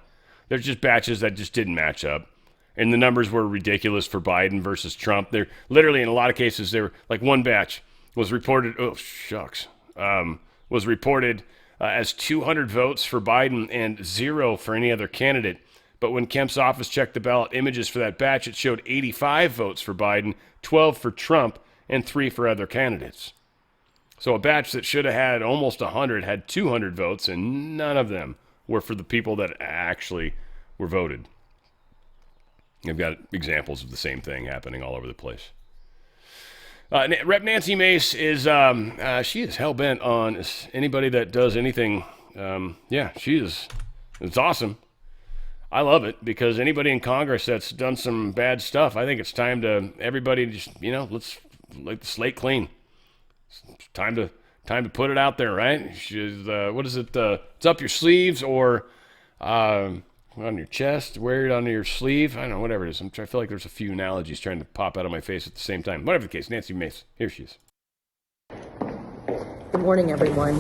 There's just batches that just didn't match up. And the numbers were ridiculous for Biden versus Trump. They're literally, in a lot of cases, they were like one batch was reported, was reported as 200 votes for Biden and 0 for any other candidate. But when Kemp's office checked the ballot images for that batch, it showed 85 votes for Biden, 12 for Trump, and 3 for other candidates. So a batch that should have had almost 100 had 200 votes, and none of them were for the people that actually were voted. I've got examples of the same thing happening all over the place. Rep. Nancy Mace is she is hell-bent on anybody that does anything. She is. It's awesome. I love it because anybody in Congress that's done some bad stuff, I think it's time to everybody just, let's let the slate clean. It's time to put it out there, right? What is it? It's up your sleeves or on your chest, wear it on your sleeve. I don't know, whatever it is. I feel like there's a few analogies trying to pop out of my face at the same time. Whatever the case, Nancy Mace, here she is. Good morning, everyone.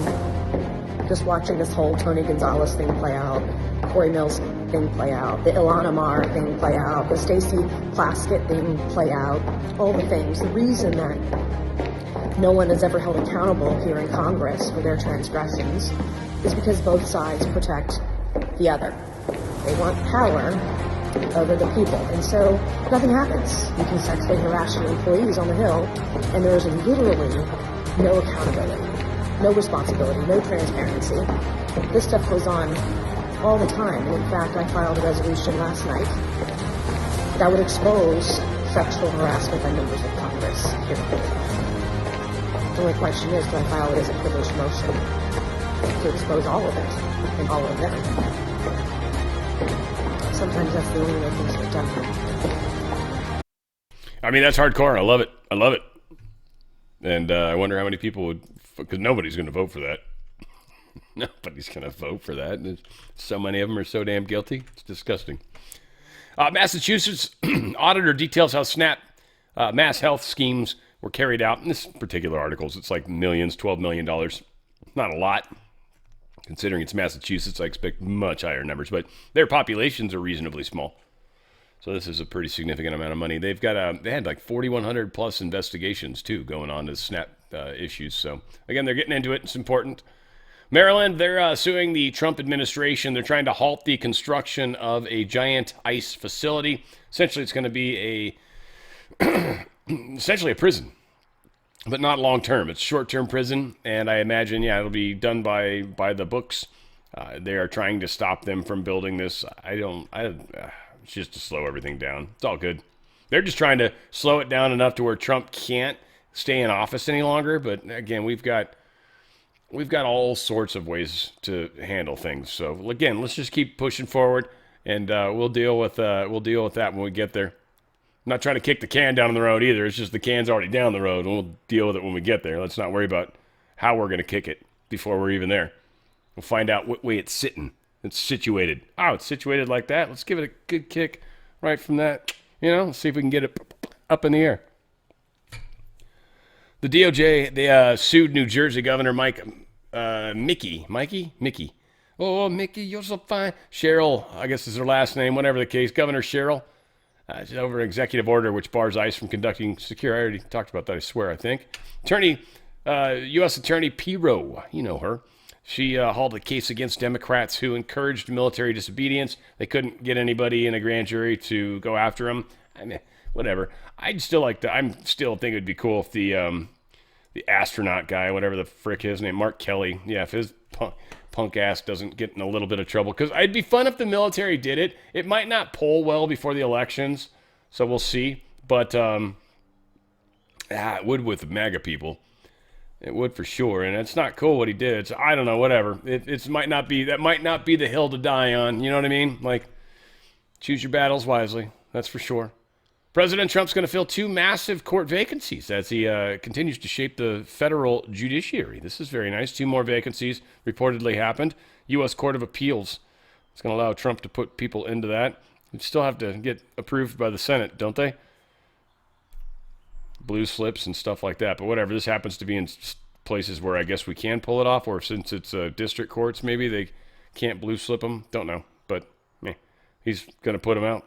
Just watching this whole Tony Gonzalez thing play out, Corey Mills thing play out, the Ilhan Omar thing play out, the Stacey Plaskett thing play out, all the things. The reason that no one is ever held accountable here in Congress for their transgressions is because both sides protect the other. They want power over the people, and so nothing happens. You can sexually harass your employees on the Hill, and there is literally no accountability, no responsibility, no transparency. This stuff goes on all the time, and in fact, I filed a resolution last night that would expose sexual harassment by members of Congress here. The only question is, do I file it as a privileged motion to expose all of it and all of them? Sometimes that's the only way things get done. I mean, that's hardcore. I love it. I love it. And I wonder how many people would, because nobody's going to vote for that. Nobody's going to vote for that. And so many of them are so damn guilty. It's disgusting. Massachusetts auditor details how SNAP mass health schemes were carried out. In this particular article, it's like millions, $12 million. Not a lot. Considering it's Massachusetts, I expect much higher numbers, but their populations are reasonably small. So this is a pretty significant amount of money. They had like 4,100 plus investigations too going on to SNAP issues. So again, they're getting into it. It's important. Maryland, they're suing the Trump administration. They're trying to halt the construction of a giant ICE facility. Essentially, it's going to be essentially a prison. But not long term. It's short-term prison, and I imagine, it'll be done by the books. They are trying to stop them from building this. It's just to slow everything down. It's all good. They're just trying to slow it down enough to where Trump can't stay in office any longer. But again, we've got all sorts of ways to handle things. So again, let's just keep pushing forward, and we'll deal with that when we get there. I'm not trying to kick the can down the road either. It's just the can's already down the road, and we'll deal with it when we get there. Let's not worry about how we're going to kick it before we're even there. We'll find out what way it's sitting. It's situated. Oh, it's situated like that. Let's give it a good kick right from that. See if we can get it up in the air. The DOJ, they sued New Jersey Governor Mickey. Oh, Mickey, you're so fine. Cheryl, I guess is her last name, whatever the case. Governor Cheryl. She's over an executive order which bars ICE from conducting secure. I already talked about that, I swear, I think. U.S. Attorney Pirro, you know her. She hauled a case against Democrats who encouraged military disobedience. They couldn't get anybody in a grand jury to go after them. I mean, whatever. I still think it would be cool if the astronaut guy, whatever the frick his name, Mark Kelly, if his punk ass doesn't get in a little bit of trouble. Because it'd be fun if the military did it. It might not poll well before the elections, so we'll see. But it would with the MAGA people. It would for sure, and it's not cool what he did. So I don't know, whatever. It might not be the hill to die on. You know what I mean? Like, choose your battles wisely. That's for sure. President Trump's going to fill 2 massive court vacancies as he continues to shape the federal judiciary. This is very nice. 2 more vacancies reportedly happened. U.S. Court of Appeals. It's going to allow Trump to put people into that. They still have to get approved by the Senate, don't they? Blue slips and stuff like that. But whatever, this happens to be in places where I guess we can pull it off, or since it's district courts, maybe they can't blue slip them. Don't know. But he's going to put them out.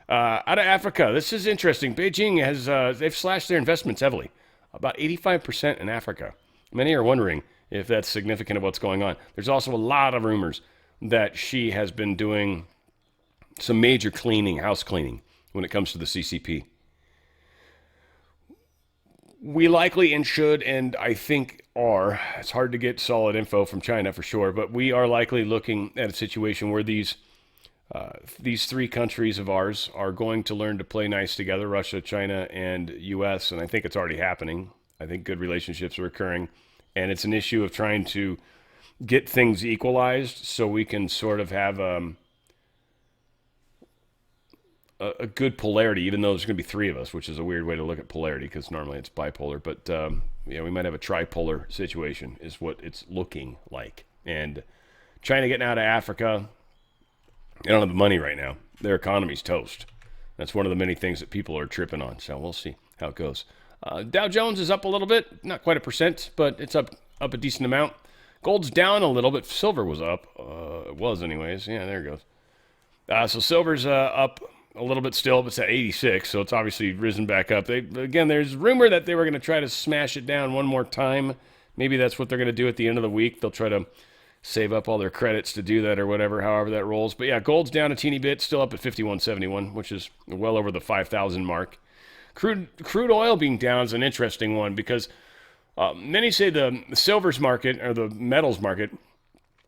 Out of Africa, this is interesting. Beijing they've slashed their investments heavily, about 85% in Africa. Many are wondering if that's significant of what's going on. There's also a lot of rumors that Xi has been doing some major cleaning, house cleaning, when it comes to the CCP. We likely and should, and I think are, it's hard to get solid info from China for sure, but we are likely looking at a situation where these three countries of ours are going to learn to play nice together, Russia, China, and U.S., and I think it's already happening. I think good relationships are occurring, and it's an issue of trying to get things equalized so we can sort of have a good polarity, even though there's going to be three of us, which is a weird way to look at polarity because normally it's bipolar. But we might have a tripolar situation is what it's looking like. And China getting out of Africa, they don't have the money right now. Their economy's toast. That's one of the many things that people are tripping on. So we'll see how it goes. Dow Jones is up a little bit, not quite 1%, but it's up a decent amount. Gold's down a little bit. Silver was up. It was anyways. Yeah, there it goes. So silver's up a little bit still, but it's at 86, so it's obviously risen back up. Again, there's rumor that they were going to try to smash it down one more time. Maybe that's what they're going to do at the end of the week. They'll try to save up all their credits to do that or whatever, however that rolls. But yeah, gold's down a teeny bit, still up at 51.71, which is well over the 5,000 mark. Crude oil being down is an interesting one because many say the silver's market or the metals market,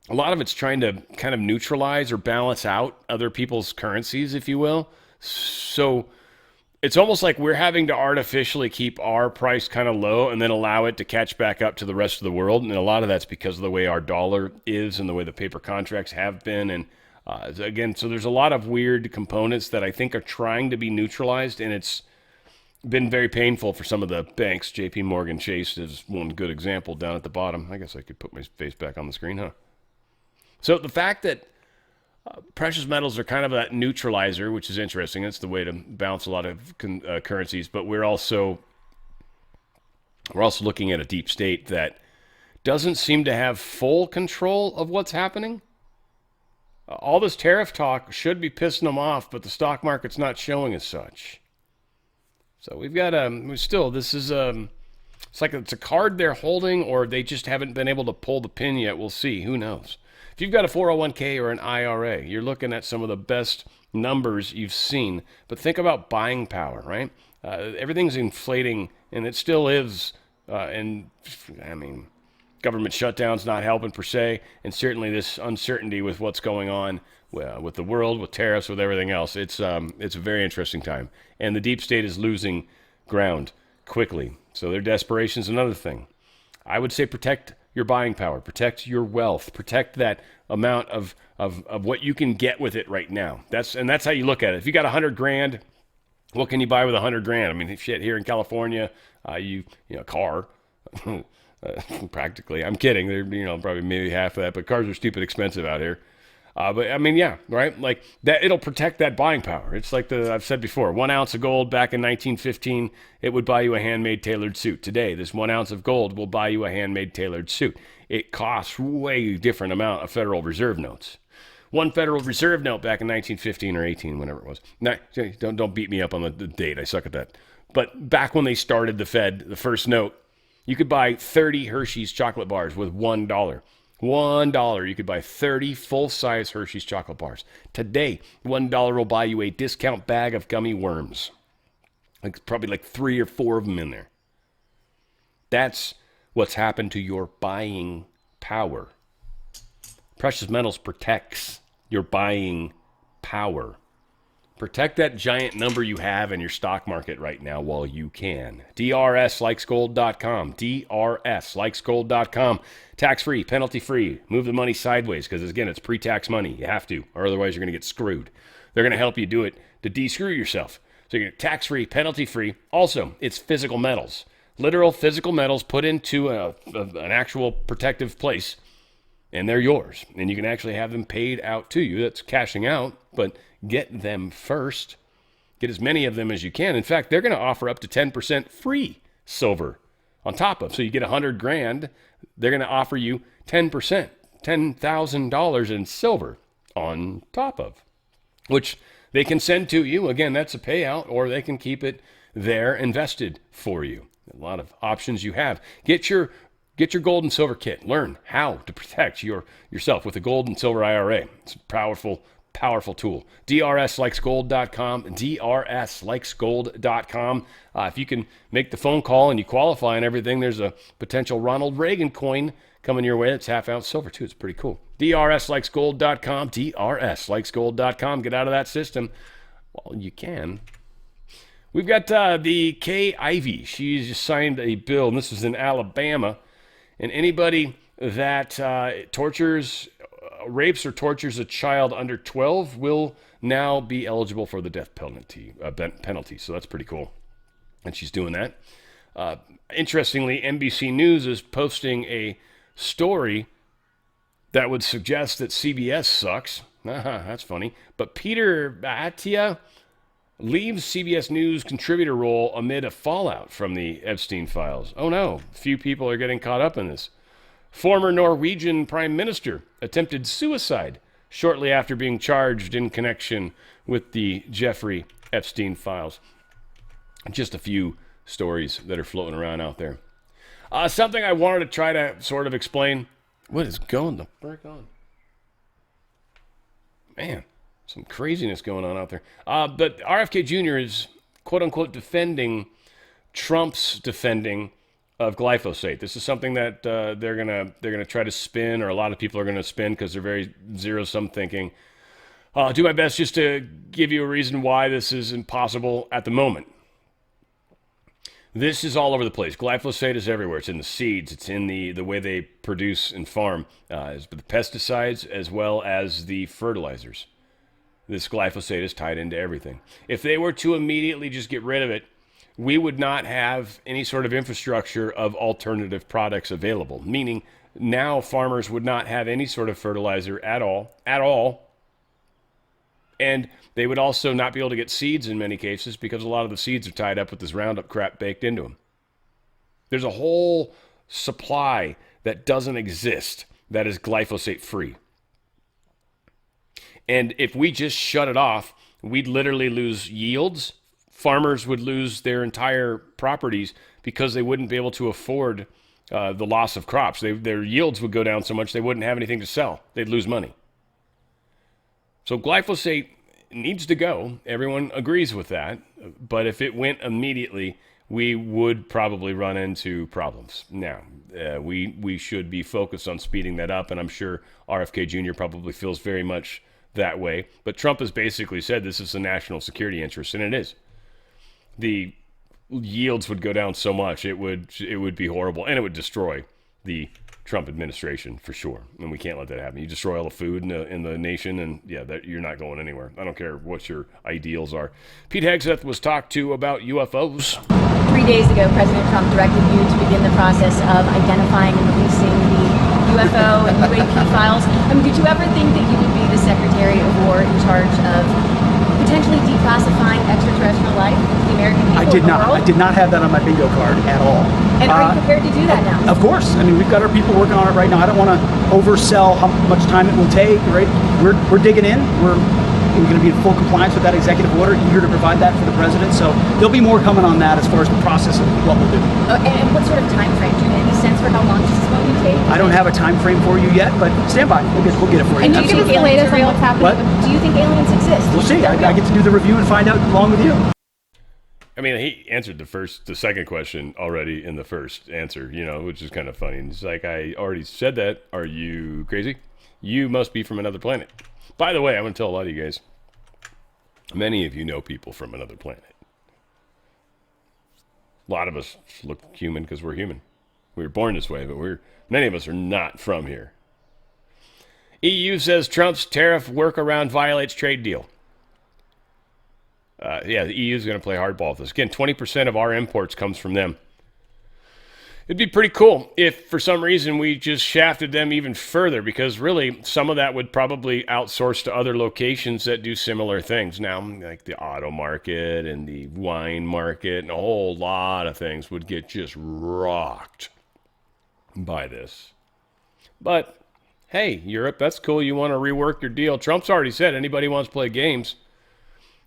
a lot of it's trying to kind of neutralize or balance out other people's currencies, if you will. So it's almost like we're having to artificially keep our price kind of low and then allow it to catch back up to the rest of the world. And a lot of that's because of the way our dollar is and the way the paper contracts have been. And again, so there's a lot of weird components that I think are trying to be neutralized, and it's been very painful for some of the banks. JP Morgan Chase is one good example down at the bottom. I guess I could put my face back on the screen, huh? So the fact that precious metals are kind of that neutralizer, which is interesting. It's the way to balance a lot of currencies. But we're also looking at a deep state that doesn't seem to have full control of what's happening. All this tariff talk should be pissing them off, but the stock market's not showing as such. So we've got this is it's like it's a card they're holding, or they just haven't been able to pull the pin yet. We'll see. Who knows? If you've got a 401k or an IRA, you're looking at some of the best numbers you've seen. But think about buying power, right? Everything's inflating, and it still is. And I mean, government shutdown's not helping per se, and certainly this uncertainty with what's going on with the world, with tariffs, with everything else. It's a very interesting time, and the deep state is losing ground quickly. So their desperation is another thing. I would say protect your buying power, protect your wealth, protect that amount of what you can get with it right now. That's how you look at it. If you got $100,000, what can you buy with $100,000? I mean, shit, here in California, you know, car, practically. I'm kidding. They're probably maybe half of that, but cars are stupid expensive out here. But I mean, yeah, right? Like that, it'll protect that buying power. It's like I've said before, 1 ounce of gold back in 1915, it would buy you a handmade tailored suit. Today, this 1 ounce of gold will buy you a handmade tailored suit. It costs way different amount of Federal Reserve notes. One Federal Reserve note back in 1915 or 18, whenever it was. Now, don't beat me up on the date. I suck at that. But back when they started the Fed, the first note, you could buy 30 Hershey's chocolate bars with $1. $1, you could buy 30 full-size Hershey's chocolate bars. Today, $1 will buy you a discount bag of gummy worms. Probably like 3 or 4 of them in there. That's what's happened to your buying power. Precious metals protects your buying power. Protect that giant number you have in your stock market right now while you can. DRSlikesgold.com. DRSlikesgold.com. Tax-free, penalty-free. Move the money sideways because, again, it's pre-tax money. You have to, or otherwise you're going to get screwed. They're going to help you do it to de-screw yourself. So you're tax-free, penalty-free. Also, it's physical metals. Literal physical metals put into an actual protective place, and they're yours. And you can actually have them paid out to you. That's cashing out, but get them first. Get as many of them as you can. In fact, they're going to offer up to 10% free silver on top of. So you get $100,000, they're going to offer you 10%, $10,000 in silver on top of, which they can send to you. Again, that's a payout, or they can keep it there invested for you. A lot of options you have. Get your gold and silver kit. Learn how to protect yourself with a gold and silver IRA. It's a powerful powerful tool. drslikesgold.com, drslikesgold.com. If you can make the phone call and you qualify and everything, there's a potential Ronald Reagan coin coming your way. It's half-ounce silver, too. It's pretty cool. drslikesgold.com, drslikesgold.com. Get out of that system. Well, you can. We've got the Kay Ivey. She's just signed a bill, and this is in Alabama. And anybody that rapes or tortures a child under 12 will now be eligible for the death penalty. So that's pretty cool. And she's doing that. Interestingly, NBC News is posting a story that would suggest that CBS sucks. That's funny. But Peter Bhatia leaves CBS News contributor role amid a fallout from the Epstein files. Oh no, few people are getting caught up in this. Former Norwegian Prime Minister attempted suicide shortly after being charged in connection with the Jeffrey Epstein files. Just a few stories that are floating around out there. Something I wanted to try to sort of explain. What is going the frick on? Man. Some craziness going on out there. But RFK Jr. is, quote-unquote, defending Trump's defending of glyphosate. This is something that they're gonna try to spin, or a lot of people are going to spin because they're very zero-sum thinking. I'll do my best just to give you a reason why this is impossible at the moment. This is all over the place. Glyphosate is everywhere. It's in the seeds. It's in the way they produce and farm. The pesticides as well as the fertilizers. This glyphosate is tied into everything. If they were to immediately just get rid of it, we would not have any sort of infrastructure of alternative products available, meaning now farmers would not have any sort of fertilizer at all. And they would also not be able to get seeds in many cases because a lot of the seeds are tied up with this Roundup crap baked into them. There's a whole supply that doesn't exist that is glyphosate free. And if we just shut it off, we'd literally lose yields. Farmers would lose their entire properties because they wouldn't be able to afford the loss of crops. Their yields would go down so much they wouldn't have anything to sell. They'd lose money. So glyphosate needs to go. Everyone agrees with that. But if it went immediately, we would probably run into problems. Now, we should be focused on speeding that up, and I'm sure RFK Jr. probably feels very much that way. But Trump has basically said this is a national security interest, and it is. The yields would go down so much, it would be horrible, and it would destroy the Trump administration for sure. And we can't let that happen. You destroy all the food in the nation, and you're not going anywhere. I don't care what your ideals are. Pete Hegseth was talked to about UFOs. 3 days ago, President Trump directed you to begin the process of identifying and releasing the UFO and UAP files. Did you ever think that you would be the Secretary of War in charge of potentially declassifying extraterrestrial life to the American people? I did not have that on my bingo card at all. And are you prepared to do that now? Of course. We've got our people working on it right now. I don't want to oversell how much time it will take, right? We're digging in. We're going to be in full compliance with that executive order, eager to provide that for the president. So there'll be more coming on that as far as the process of what we'll do. And what sort of time frame? Do you have any sense for how long this is going to take? I don't have a time frame for you yet, but stand by. We'll get it for you. And do you give us the latest on what's happening? What? Do you think aliens exist? We'll see. I get to do the review and find out along with you. He answered the second question already in the first answer, which is kind of funny. And it's like, I already said that. Are you crazy? You must be from another planet. By the way, I'm going to tell a lot of you guys, many of you know people from another planet. A lot of us look human because we're human. We were born this way, but many of us are not from here. EU says Trump's tariff workaround violates trade deal. The EU is going to play hardball with this. Again, 20% of our imports comes from them. It'd be pretty cool if, for some reason, we just shafted them even further, because really, some of that would probably outsource to other locations that do similar things. Now, like the auto market and the wine market and a whole lot of things would get just rocked by this. But, hey, Europe, that's cool. You want to rework your deal. Trump's already said anybody who wants to play games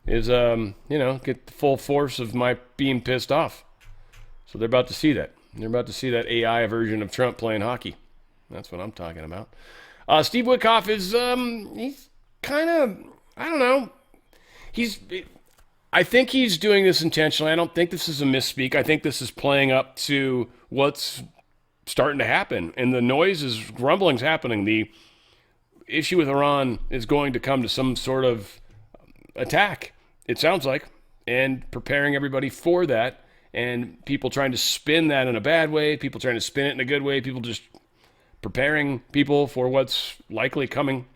is, get the full force of my being pissed off. So they're about to see that. They're about to see that AI version of Trump playing hockey. That's what I'm talking about. Steve Witkoff is, he's kind of I don't know. I think he's doing this intentionally. I don't think this is a misspeak. I think this is playing up to what's starting to happen. And the noise is, grumbling's happening. The issue with Iran is going to come to some sort of attack, it sounds like, and preparing everybody for that. And people trying to spin that in a bad way, people trying to spin it in a good way, people just preparing people for what's likely coming.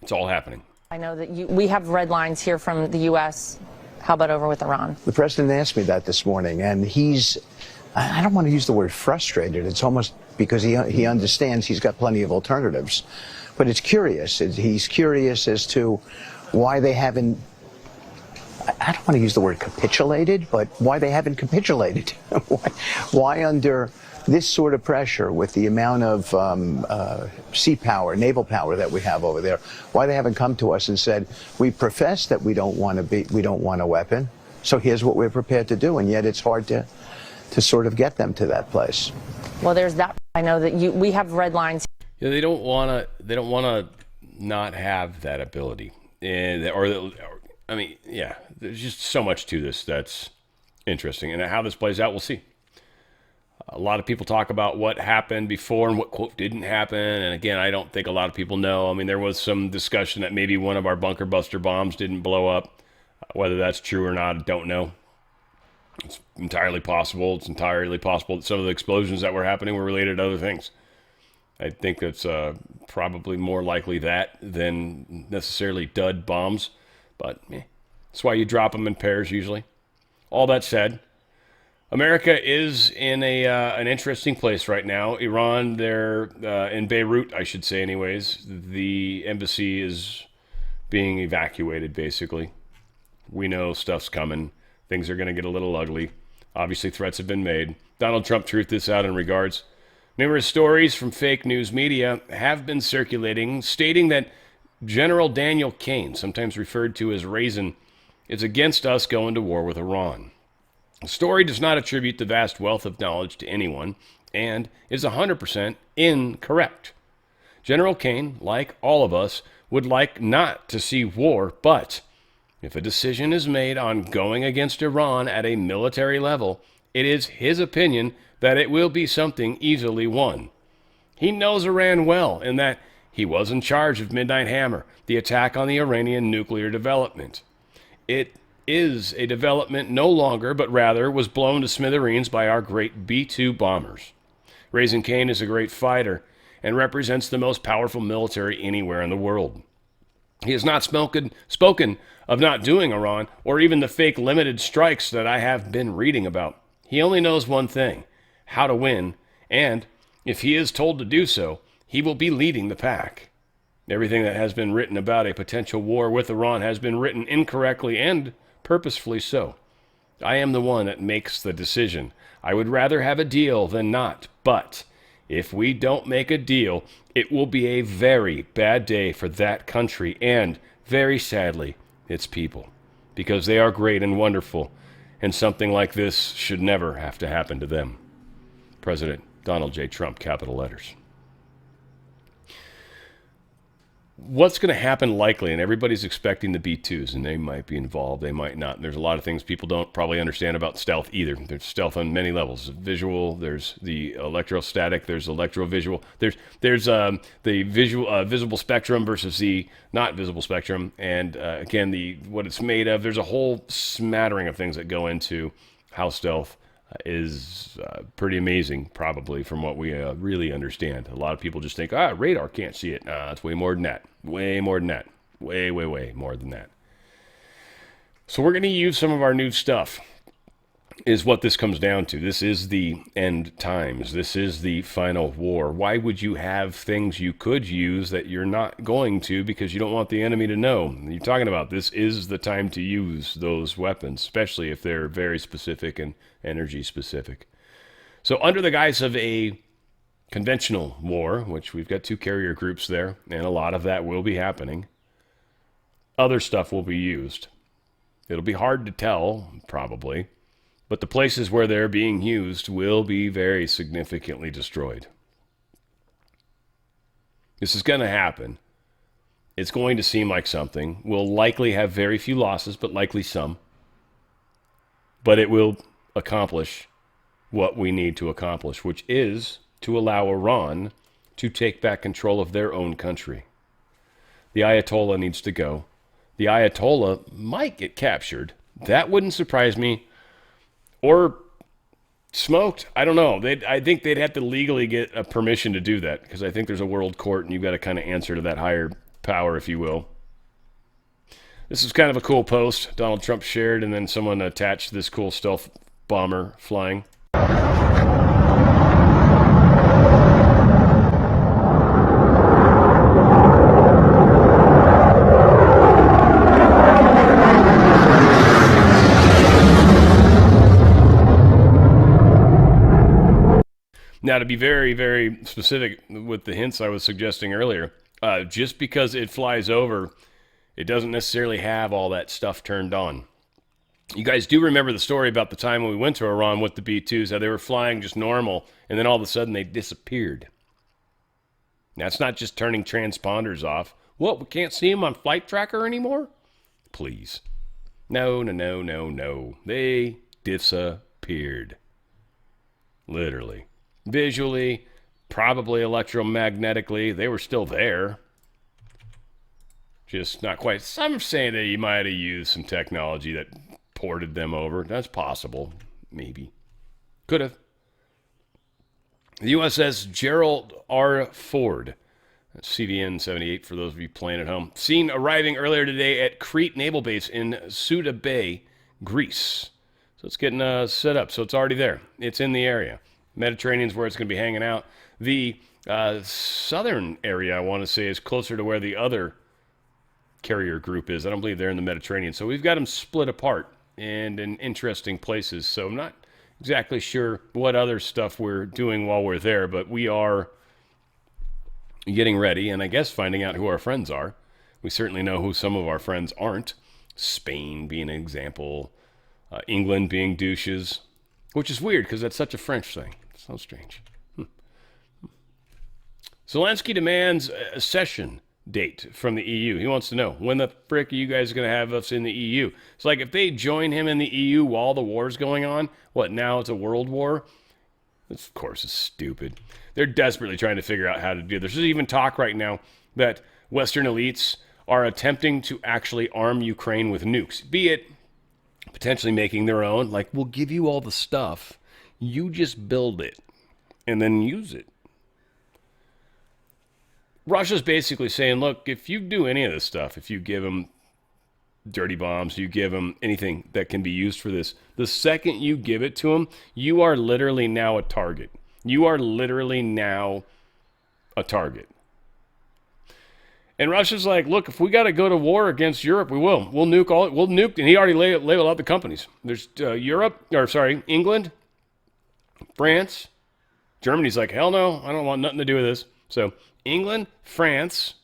It's all happening. I know that we have red lines here from the U.S. How about over with Iran? The president asked me that this morning, and I don't want to use the word frustrated. It's almost because he understands he's got plenty of alternatives. But it's curious. He's curious as to why they haven't, I don't want to use the word capitulated, but why they haven't capitulated. Why under this sort of pressure with the amount of sea power, naval power that we have over there, why they haven't come to us and said, we profess that we don't want a weapon, so here's what we're prepared to do, and yet it's hard to sort of get them to that place. Well, there's that. I know that we have red lines. Yeah, they don't want to not have that ability, I mean, yeah, there's just so much to this that's interesting, and how this plays out, we'll see. A lot of people talk about what happened before and what, quote, didn't happen. And again, I don't think a lot of people know. I mean, there was some discussion that maybe one of our bunker buster bombs didn't blow up. Whether that's true or not, I don't know. It's entirely possible. It's entirely possible that some of the explosions that were happening were related to other things. I think that's probably more likely that than necessarily dud bombs. But that's why you drop them in pairs usually. All that said, America is in an interesting place right now. Iran, they're in Beirut, I should say anyways. The embassy is being evacuated, basically. We know stuff's coming. Things are going to get a little ugly. Obviously, threats have been made. Donald Trump truthed this out in regards. Numerous stories from fake news media have been circulating stating that General Daniel Kane, sometimes referred to as Raisin, is against us going to war with Iran. The story does not attribute the vast wealth of knowledge to anyone and is 100% incorrect. General Kane, like all of us, would like not to see war, but if a decision is made on going against Iran at a military level, it is his opinion that it will be something easily won. He knows Iran well in that he was in charge of Midnight Hammer, the attack on the Iranian nuclear development. It is a development no longer, but rather was blown to smithereens by our great B-2 bombers. Raisin Kane is a great fighter and represents the most powerful military anywhere in the world. He has not spoken of not doing Iran or even the fake limited strikes that I have been reading about. He only knows one thing, how to win, and if he is told to do so, he will be leading the pack. Everything that has been written about a potential war with Iran has been written incorrectly and purposefully so. I am the one that makes the decision. I would rather have a deal than not, but if we don't make a deal, it will be a very bad day for that country and, very sadly, its people, because they are great and wonderful, and something like this should never have to happen to them. President Donald J. Trump, capital letters. What's going to happen likely, and everybody's expecting the B-2s, and they might be involved, they might not. And there's a lot of things people don't probably understand about stealth either. There's stealth on many levels. Visual, there's the electrostatic, there's electrovisual, there's the visible spectrum versus the not visible spectrum, and again, what it's made of. There's a whole smattering of things that go into how stealth is pretty amazing, probably, from what we really understand. A lot of people just think, radar can't see it. It's way more than that. Way more than that. Way, way, way more than that. So we're going to use some of our new stuff, is what this comes down to. This is the end times. This is the final war. Why would you have things you could use that you're not going to because you don't want the enemy to know? You're talking about this is the time to use those weapons, especially if they're very specific and energy specific. So under the guise of a conventional war, which we've got 2 carrier groups there, and a lot of that will be happening, other stuff will be used. It'll be hard to tell, probably, but the places where they're being used will be very significantly destroyed. This is going to happen. It's going to seem like something. We'll likely have very few losses, but likely some. But it will accomplish what we need to accomplish, which is to allow Iran to take back control of their own country. The Ayatollah needs to go. The Ayatollah might get captured. That wouldn't surprise me. Or smoked. I don't know. I think they'd have to legally get a permission to do that, because I think there's a world court and you've got to kind of answer to that higher power, if you will. This is kind of a cool post Donald Trump shared, and then someone attached this cool stealth bomber flying. Now, to be very, very specific with the hints I was suggesting earlier, just because it flies over, it doesn't necessarily have all that stuff turned on. You guys do remember the story about the time when we went to Iran with the B-2s, how they were flying just normal, and then all of a sudden they disappeared. Now, it's not just turning transponders off. What, we can't see them on Flight Tracker anymore? Please. No. They disappeared. Literally. Visually, probably electromagnetically, they were still there. Just not quite. Some say that you might have used some technology that ported them over. That's possible. Maybe. Could have. The USS Gerald R. Ford. That's CVN 78 for those of you playing at home. Seen arriving earlier today at Crete Naval Base in Suda Bay, Greece. So it's getting set up. So it's already there. It's in the area. Mediterranean's where it's going to be hanging out. The southern area, I want to say, is closer to where the other carrier group is. I don't believe they're in the Mediterranean. So we've got them split apart and in interesting places. So I'm not exactly sure what other stuff we're doing while we're there, but we are getting ready and I guess finding out who our friends are. We certainly know who some of our friends aren't. Spain being an example. England being douches. Which is weird because that's such a French thing. So strange. Zelensky demands a session date from the EU. He wants to know, when the frick are you guys going to have us in the EU? It's like if they join him in the EU while the war's going on, what, now it's a world war? This, of course, is stupid. They're desperately trying to figure out how to do this. There's even talk right now that Western elites are attempting to actually arm Ukraine with nukes, be it potentially making their own, like, we'll give you all the stuff, you just build it and then use it. Russia's basically saying, look, if you do any of this stuff, if you give them dirty bombs, you give them anything that can be used for this, the second you give it to them, you are literally now a target. You are literally now a target. And Russia's like, look, if we got to go to war against Europe, we will. We'll nuke all. We'll nuke, and he already labeled out the companies. There's England, France, Germany's like, hell no, I don't want nothing to do with this. So England, France,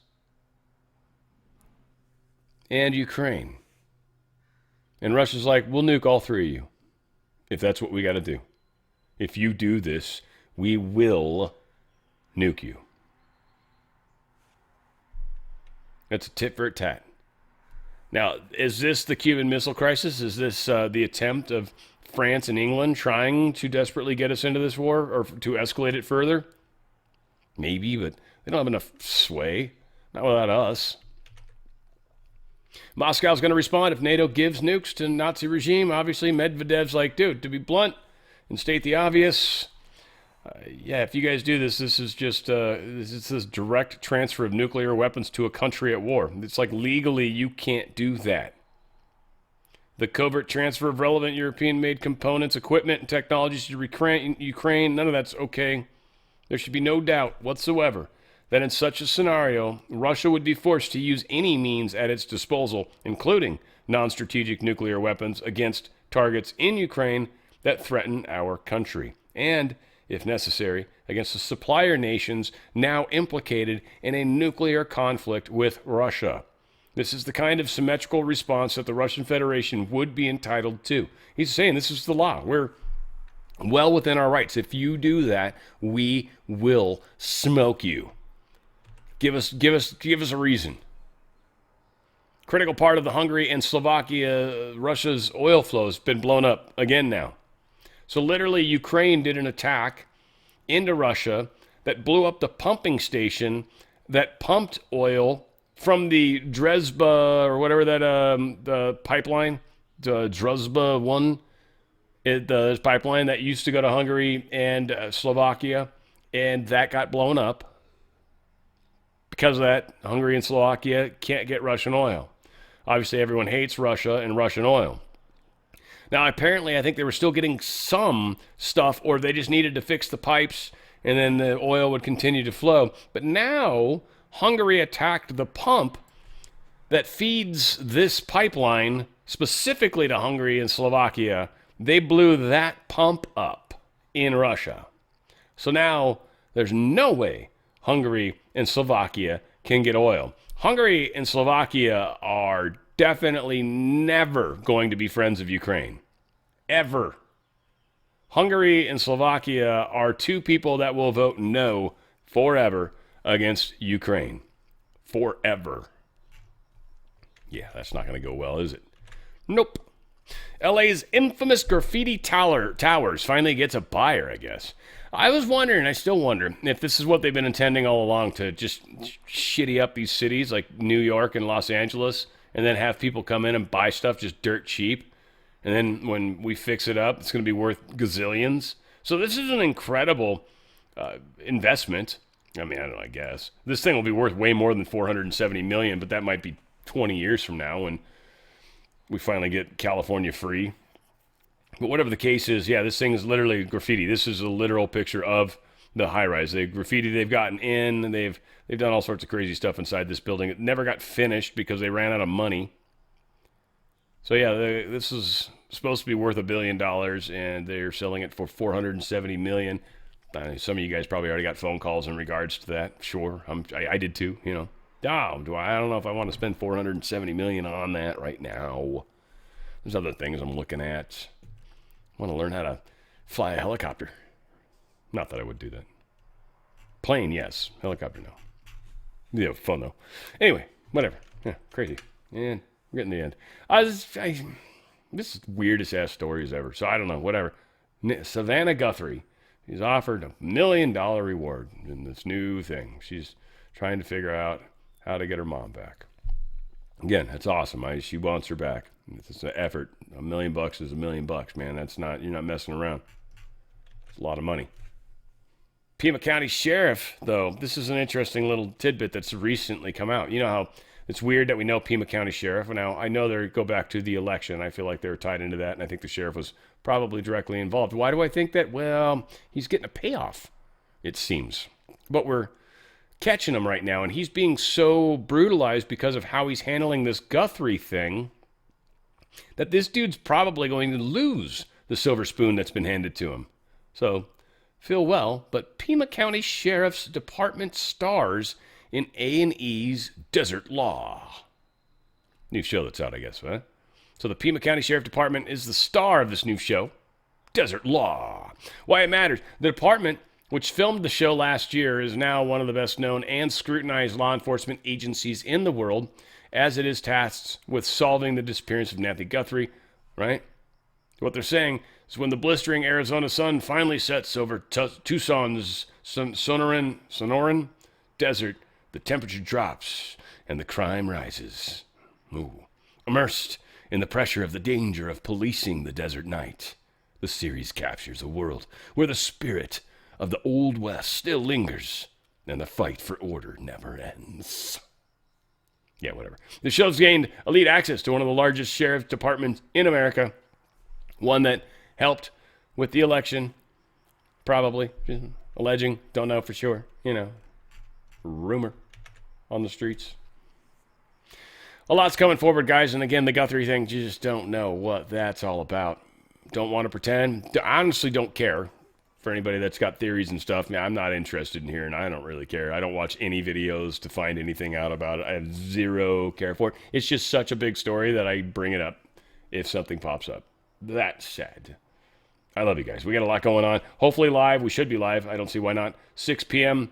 and Ukraine. And Russia's like, we'll nuke all three of you, if that's what we got to do. If you do this, we will nuke you. That's a tit for tat. Now, is this the Cuban Missile Crisis? Is this the attempt of France and England trying to desperately get us into this war or to escalate it further? Maybe, but they don't have enough sway. Not without us. Moscow's going to respond if NATO gives nukes to Nazi regime. Obviously, Medvedev's like, dude, to be blunt and state the obvious, if you guys do this, this is just this direct transfer of nuclear weapons to a country at war. It's like legally you can't do that. The covert transfer of relevant European-made components, equipment, and technologies to Ukraine, none of that's okay. There should be no doubt whatsoever that in such a scenario, Russia would be forced to use any means at its disposal, including non-strategic nuclear weapons, against targets in Ukraine that threaten our country. And, if necessary, against the supplier nations now implicated in a nuclear conflict with Russia. This is the kind of symmetrical response that the Russian Federation would be entitled to. He's saying this is the law. We're well within our rights. If you do that, we will smoke you. Give us a reason. Critical part of the Hungary and Slovakia, Russia's oil flow has been blown up again now. So literally, Ukraine did an attack into Russia that blew up the pumping station that pumped oil from the Dresba or whatever that the pipeline, the Druzhba one, the pipeline that used to go to Hungary and Slovakia, and that got blown up. Because of that, Hungary and Slovakia can't get Russian oil. Obviously, everyone hates Russia and Russian oil. Now, apparently, I think they were still getting some stuff, or they just needed to fix the pipes, and then the oil would continue to flow. But now, Hungary attacked the pump that feeds this pipeline specifically to Hungary and Slovakia. They blew that pump up in Russia. So now, there's no way Hungary and Slovakia can get oil. Hungary and Slovakia are definitely never going to be friends of Ukraine. Ever. Hungary and Slovakia are two people that will vote no forever against Ukraine. Forever. Yeah, that's not going to go well, is it? Nope. LA's infamous graffiti towers finally gets a buyer, I guess. I was wondering, I still wonder, if this is what they've been intending all along, to just shitty up these cities like New York and Los Angeles, and then have people come in and buy stuff just dirt cheap. And then when we fix it up, it's going to be worth gazillions. So this is an incredible investment. I mean, I don't know, I guess. This thing will be worth way more than $470 million, but that might be 20 years from now when we finally get California free. But whatever the case is, yeah, this thing is literally graffiti. This is a literal picture of the high-rise. They've gotten in, and they've done all sorts of crazy stuff inside this building. It never got finished because they ran out of money. So yeah, this is supposed to be worth $1 billion, and they're selling it for $470 million. Some of you guys probably already got phone calls in regards to that. Sure, I did too. You know, I don't know if I want to spend $470 million on that right now. There's other things I'm looking at. I want to learn how to fly a helicopter. Not that I would do that. Plane, yes. Helicopter, no. Yeah, fun though. Anyway, whatever. Yeah, crazy. And we're getting the end. This is the weirdest ass stories ever. So I don't know, whatever. Savannah Guthrie is offered $1 million reward in this new thing. She's trying to figure out how to get her mom back. Again, that's awesome. She wants her back. It's an effort. $1 million is $1 million, man. You're not messing around. It's a lot of money. Pima County Sheriff, though, this is an interesting little tidbit that's recently come out. You know how it's weird that we know Pima County Sheriff. Now, I know they go back to the election. I feel like they were tied into that, and I think the sheriff was probably directly involved. Why do I think that? Well, he's getting a payoff, it seems. But we're catching him right now, and he's being so brutalized because of how he's handling this Guthrie thing that this dude's probably going to lose the silver spoon that's been handed to him. So, feel well, but Pima County Sheriff's Department stars in A&E's Desert Law. New show that's out, I guess, right? So the Pima County Sheriff Department is the star of this new show, Desert Law. Why it matters. The department, which filmed the show last year, is now one of the best known and scrutinized law enforcement agencies in the world, as it is tasked with solving the disappearance of Nathy Guthrie, right? What they're saying is when the blistering Arizona sun finally sets over Tucson's Sonoran desert, the temperature drops and the crime rises. Ooh. Immersed in the pressure of the danger of policing the desert night, the series captures a world where the spirit of the Old West still lingers and the fight for order never ends. Yeah, whatever. The show's gained elite access to one of the largest sheriff's departments in America, one that helped with the election, probably, alleging, don't know for sure, rumor on the streets. A lot's coming forward, guys, and again, the Guthrie thing, you just don't know what that's all about. Don't want to pretend. I honestly don't care for anybody that's got theories and stuff. Man, I'm not interested in hearing. I don't really care. I don't watch any videos to find anything out about it. I have zero care for it. It's just such a big story that I bring it up if something pops up. That said, I love you guys. We got a lot going on. Hopefully live. We should be live. I don't see why not. 6 p.m.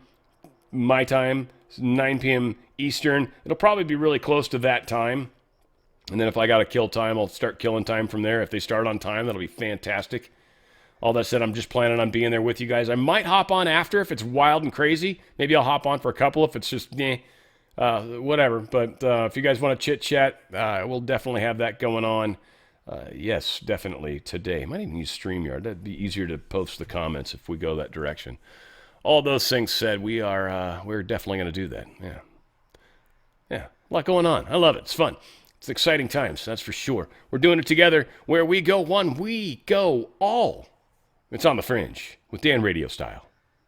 my time, 9 p.m. Eastern. It'll probably be really close to that time And then if I got to kill time, I'll start killing time from there. If they start on time, that'll be fantastic. All that said, I'm just planning on being there with you guys. I might hop on after if it's wild and crazy. Maybe I'll hop on for a couple if it's just, whatever. But if you guys want to chit-chat, we'll definitely have that going on. Yes, definitely today. I might even use StreamYard. That'd be easier to post the comments if we go that direction. All those things said, we're definitely going to do that. Yeah, a lot going on. I love it. It's fun. It's exciting times, that's for sure. We're doing it together. Where we go one, we go all. It's on the Fringe with Dan Radio Style.